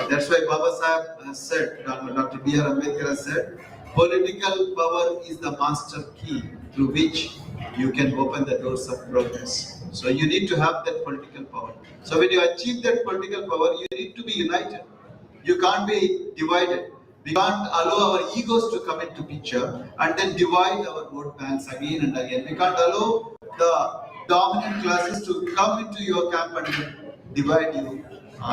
That's why Baba Saheb has said, Dr. B.R. Ambedkar has said, political power is the master key through which you can open the doors of progress. So you need to have that political power. So when you achieve that political power, you need to be united. You can't be divided. We can't allow our egos to come into picture and then divide our vote banks again and again. We can't allow the dominant classes to come into your camp and divide you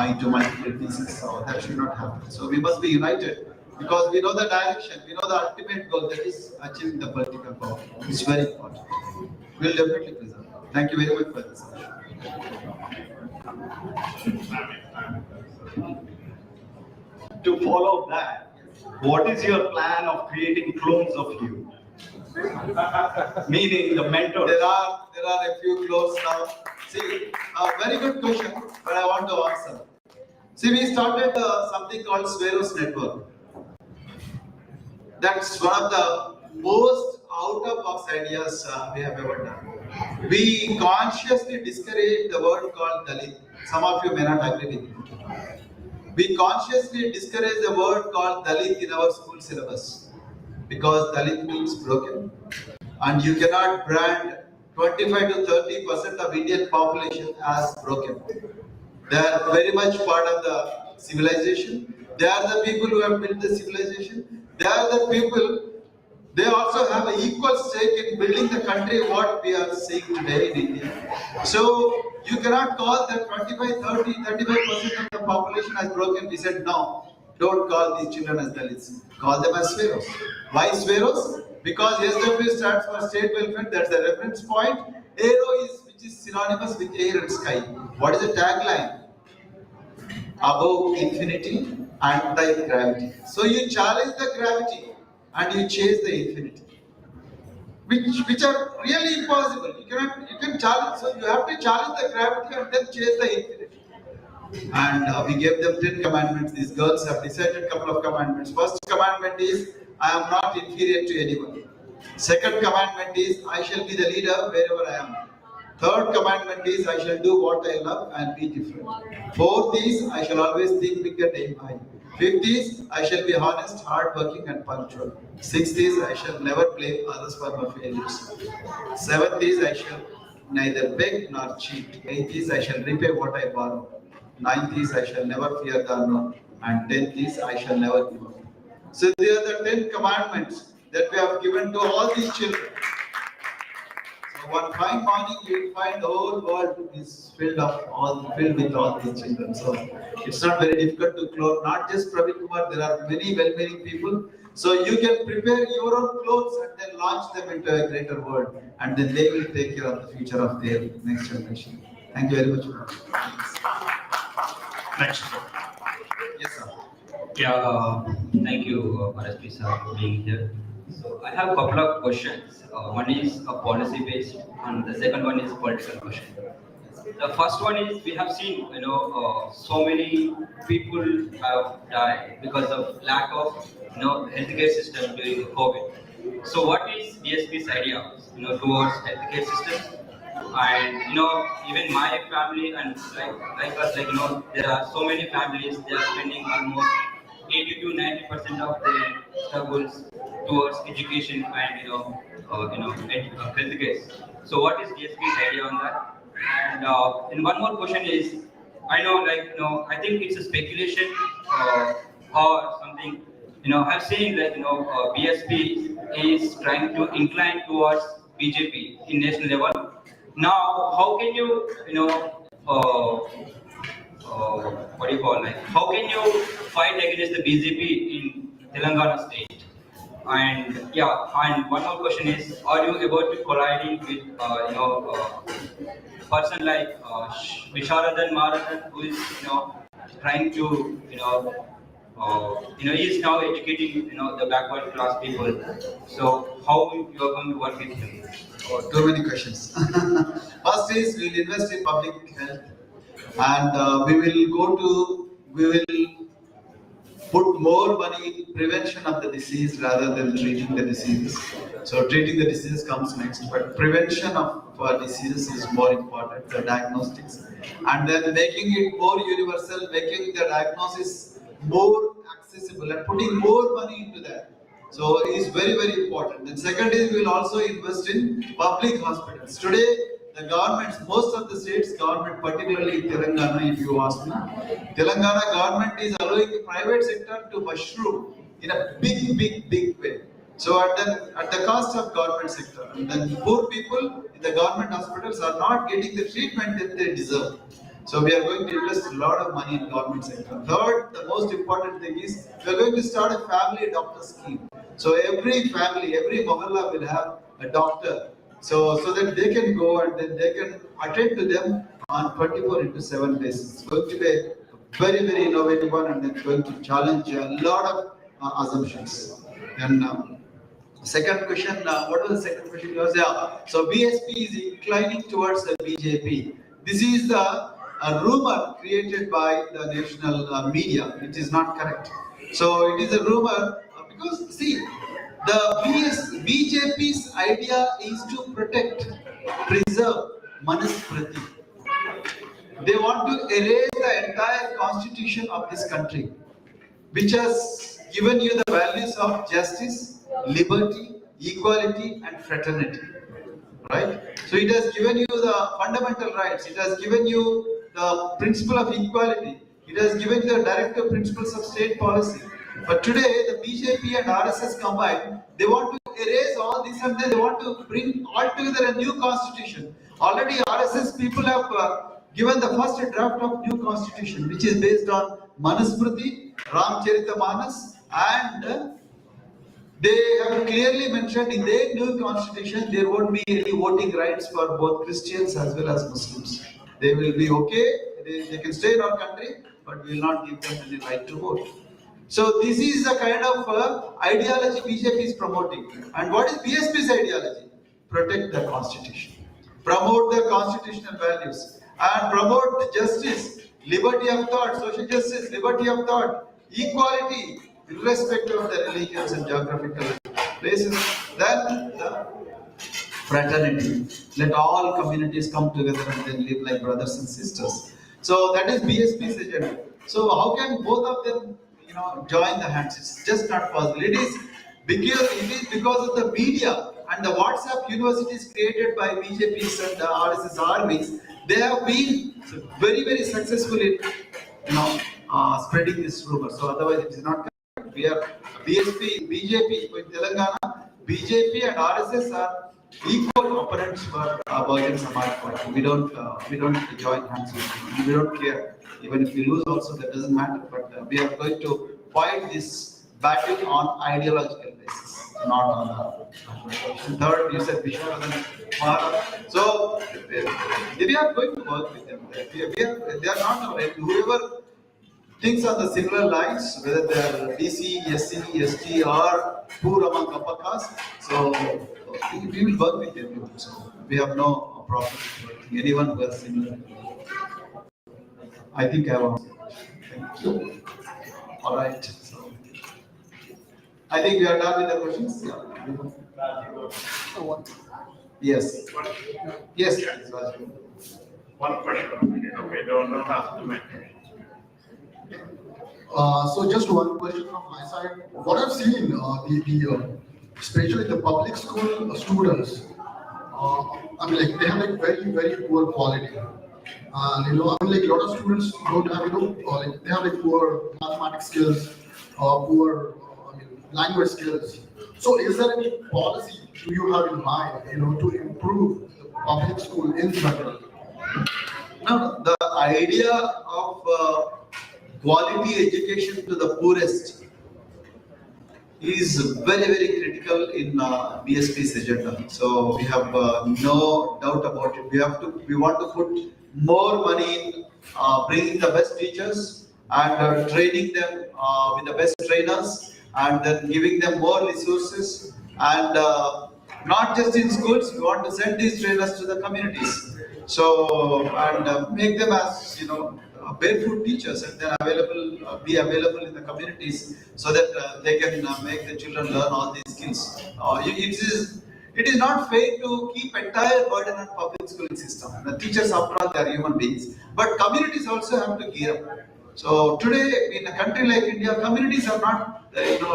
into multiple pieces. So that should not happen. So we must be united, because we know the direction, we know the ultimate goal, that is achieving the political power. It's very important. We'll definitely preserve. Thank you very much for this. To follow that, what is your plan of creating clones of you? Meaning the mentor. There are a few clones now. See, a very good question, but I want to answer. See, we started something called Sveros Network. That's one of the most out-of-box ideas we have ever done. We consciously discourage the word called Dalit. Some of you may not agree with me. We consciously discourage the word called Dalit in our school syllabus, because Dalit means broken, and you cannot brand 25 to 30% of Indian population as broken. They are very much part of the civilization. They are the people who have built the civilization. They are the people, they also have an equal stake in building the country what we are seeing today in India. So you cannot call that 25, 30, 35% of the population as broken. We said no, don't call these children as Dalits. Call them as Sveros. Why Sveros? Because SW stands for State Welfare, that's the reference point. Aero which is synonymous with air and sky. What is the tagline? Above infinity, anti-gravity. So you challenge the gravity and you chase the infinity. which are really impossible. You can challenge, so you have to challenge the gravity and then chase the infinity. And we gave them 10 commandments. These girls have decided a couple of commandments. First commandment is, I am not inferior to anyone. Second commandment is, I shall be the leader wherever I am. Third commandment is, I shall do what I love and be different. Fourth is, I shall always think big and aim high. Fifth is, I shall be honest, hardworking and punctual. Sixth is, I shall never blame others for my failures. Seventh is, I shall neither beg nor cheat. Eighth is, I shall repay what I borrow. Ninth is, I shall never fear the unknown. And 10th is, I shall never give up. So these are the 10 commandments that we have given to all these children. So one fine morning, you will find the whole world is filled with all these children. So it's not very difficult to clothe, not just Praveen Kumar, there are many well-meaning people. So you can prepare your own clothes and then launch them into a greater world. And then they will take care of the future of their next generation. Thank you very much. Next. Yes, sir. Yeah, thank you, RSP sir, for being here. So I have a couple of questions. One is a policy based, and the second one is political question. The first one is we have seen, so many people have died because of lack of, healthcare system during COVID. So what is DSP's idea, towards healthcare system? And even my family and like us, there are so many families, they are spending almost 80 to 90% of their struggles towards education and healthcare. So what is DSP's idea on that? And one more question is, I know I think it's a speculation or something. I've seen BSP is trying to incline towards BJP in national level. Now, how can you, what do you call, how can you fight against the BJP in Telangana state? And yeah, and one more question is, are you about to colliding with, person like Visharadan Maradan, who is, trying to, he is now educating, the backward class people. So how you are going to work with him? Oh, too many questions. First is, we will invest in public health, and we will put more money in prevention of the disease rather than treating the diseases. So treating the disease comes next, but prevention of diseases is more important, the diagnostics. And then making it more universal, making the diagnosis more accessible and putting more money into that. So it is very, very important. And second is, we will also invest in public hospitals. Today, the governments, most of the states government, particularly Telangana, if you ask me, Telangana government is allowing the private sector to mushroom in a big way. So at the cost of government sector, and then poor people in the government hospitals are not getting the treatment that they deserve. So we are going to invest a lot of money in government sector. Third, the most important thing is, we are going to start a family doctor scheme. So every family, every mohalla will have a doctor. So that they can go and then they can attend to them on 24/7 basis. It's going to be a very, very innovative one, and it's going to challenge a lot of assumptions. And second question, what was the second question? So BSP is inclining towards the BJP. This is a rumor created by the national media. It is not correct. So it is a rumor because see, the BJP's idea is to protect, preserve Manusmriti. They want to erase the entire constitution of this country, which has given you the values of justice, liberty, equality, and fraternity. Right? So it has given you the fundamental rights. It has given you the principle of equality. It has given you the directive principles of state policy. But today, the BJP and RSS combined, they want to erase all this and they want to bring all together a new constitution. Already RSS people have given the first draft of new constitution, which is based on Manusmriti, Ramcharitamanas, and they have clearly mentioned in their new constitution there won't be any voting rights for both Christians as well as Muslims. They will be okay, they can stay in our country, but we will not give them any right to vote. So this is the kind of ideology BJP is promoting. And what is BSP's ideology? protect the constitution, promote the constitutional values, and promote the justice, liberty of thought, social justice, liberty of thought, equality, irrespective of the religions and geographical places. Then the fraternity. Let all communities come together and then live like brothers and sisters. So that is BSP's agenda. So how can both of them, join the hands? It's just not possible. It is because of the media and the WhatsApp universities created by BJPs and RSS armies. They have been very, very successful in, spreading this rumor. So otherwise, it is not. We are BSP, BJP in Telangana. BJP and RSS are equal opponents for Bahujan Samaj Party. We don't join hands with them. We don't care. Even if we lose, also that doesn't matter. But we are going to fight this battle on ideological basis, not on the third. You said Vishwanath. So we are going to work with them. They are not right. Whoever thinks on the similar lines, whether they are DC, SC, ST, or poor among upper caste. So we will work with them. So we have no problem with anyone who has similar. I think I have answered. Thank you. All right. So I think we are done with the questions. Yeah. Yes. Yes. One question. Okay, don't ask too many. So just one question from my side. What I've seen, especially the public school students, they have like very, very poor quality. A lot of students don't have, they have like poor mathematics skills, poor, language skills. So is there any policy do you have in mind, to improve the public school in general? No, the idea of quality education to the poorest is very, very critical in BSP's agenda. So we have no doubt about it. We want to put more money in bringing the best teachers and training them with the best trainers, and then giving them more resources, and not just in schools. We want to send these trainers to the communities. So and make them as barefoot teachers, and then be available in the communities, so that they can make the children learn all these skills. It is not fair to keep entire burden on public schooling system. The teachers, after all, they are human beings, but communities also have to gear up. So today, in a country like India, communities are not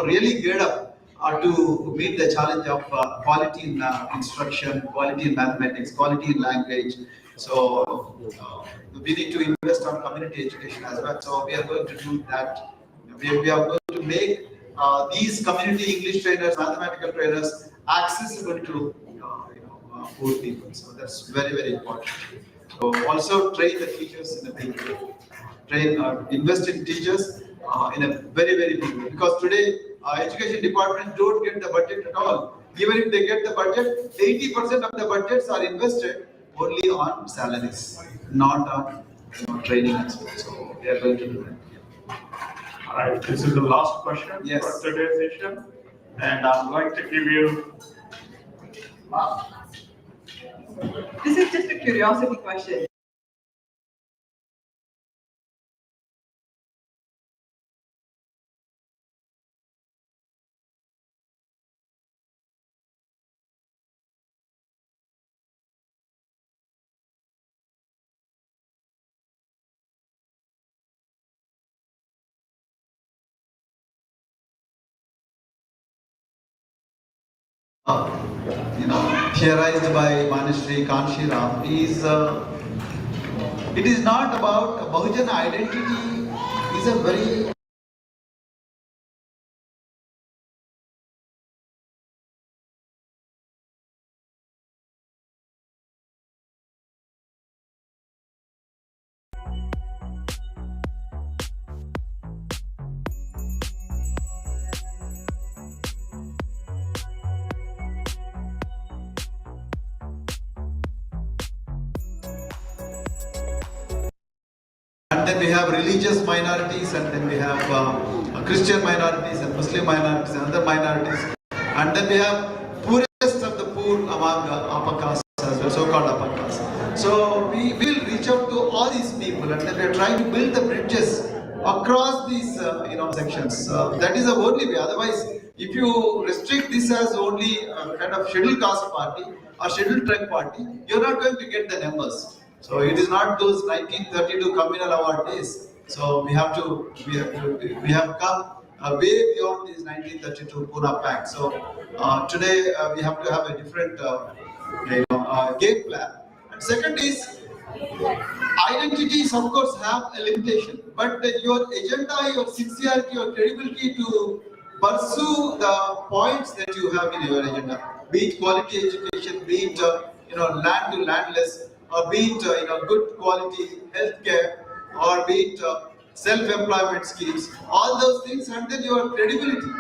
really geared up to meet the challenge of quality in instruction, quality in mathematics, quality in language. So we need to invest on community education as well. So we are going to do that. We are going to make these community English trainers, mathematical trainers accessible to poor people. So that's very, very important. So also train the teachers in a big way. Invest in teachers in a very, very big way. Because today education departments don't get the budget at all. Even if they get the budget, 80% of the budgets are invested only on salaries, not on training as well. So we are going to do that. All right, this is the last question Yes. for today's session, and I'm going to give you. This is just a curiosity question. Theorized by Manishri Kanshi is it is not about Bahujan identity. Is a very and then we have religious minorities, and then we have Christian minorities and Muslim minorities and other minorities, and then we have poorest of the poor among upper castes as well, so-called upper castes. So we will reach out to all these people, and then we are trying to build the bridges across these sections. That is the only way. Otherwise, if you restrict this as only kind of scheduled caste party or scheduled tribe party, you're not going to get the numbers. So it is not those 1932 communal award days. So we have come way beyond this 1932 Pune Pact. So today we have to have a different game plan. And second is, identities of course have a limitation, but your agenda, your sincerity, your credibility to pursue the points that you have in your agenda, be it quality education, be it land to landless, or be it good quality healthcare, or be it self-employment schemes, all those things, and then your credibility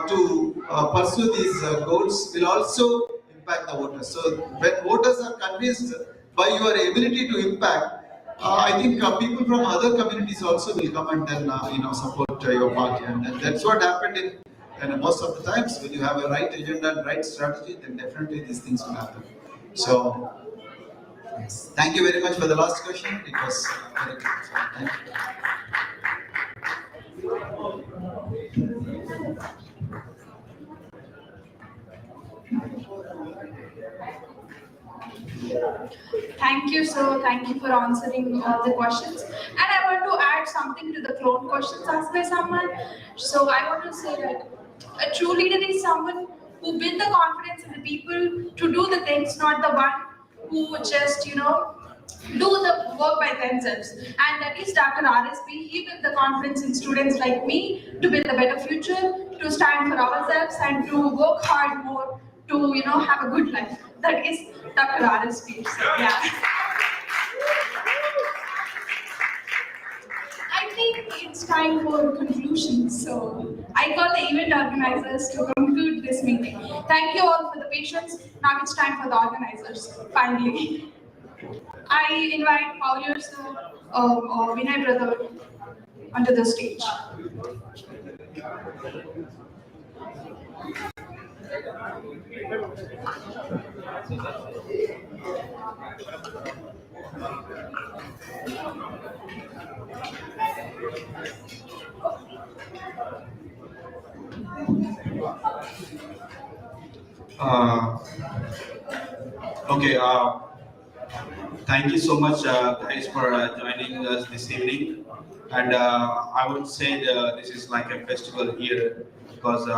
to pursue these goals will also impact the voters. So when voters are convinced by your ability to impact, I think people from other communities also will come and then support your party, and that's what happened in. And most of the times, when you have a right agenda and right strategy, then definitely these things will happen. So, thank you very much for the last question. It was very good. Thank you. Thank you, sir. Thank you for answering all the questions. And I want to add something to the clone questions asked by someone. So I want to say that a true leader is someone who builds the confidence in the people to do the things, not the one who just, do the work by themselves. And that is Dr. RSP. He built the confidence in students like me to build a better future, to stand for ourselves, and to work hard more to, have a good life. That is Dr. RSP. So, yeah. I think it's time for conclusion. So I call the event organizers to conclude this meeting. Thank you all for the patience. Now it's time for the organizers, finally. I invite Paul sir or Vinay brother onto the stage. Okay. Thank you so much, guys, for joining us this evening. And I would say this is like a festival here because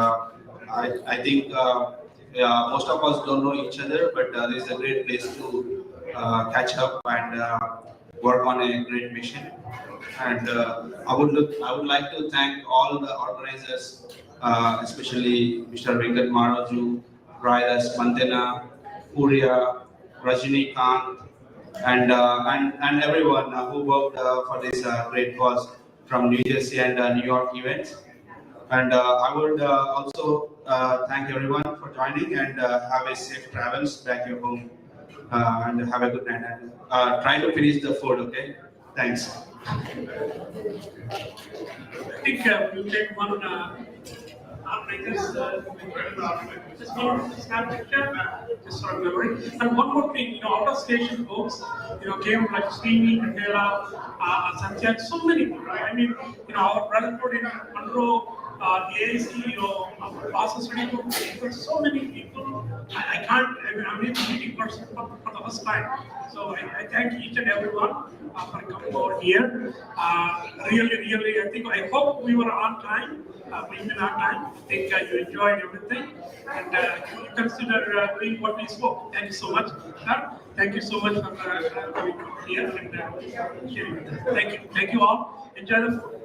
I think most of us don't know each other, but this is a great place to catch up and work on a great mission. And I would like to thank all the organizers, especially Mr. Venkat Maraju, Raidas Mantena, Puria, Rajini Kant, and everyone who worked for this great cause from New Jersey and New York events. And I would also thank everyone for joining and have a safe travels back your home and have a good night. And try to finish the food, okay? Thanks. I think we'll take one just one snap picture, just for memory. And one more thing, out of station folks, came like Srini, Mandela, Santiago, so many people, right? I mean, our brotherhood in Monroe, AIC, our classes study group, so many people. I'm able to meet in person for the first time. So I thank each and everyone for coming over here. Really, I hope we were on time. We've been on time. I think you enjoyed everything. And you consider doing what we spoke. Thank you so much. Thank you so much for coming here and sharing with us. Thank you. Thank you all. Enjoy the food.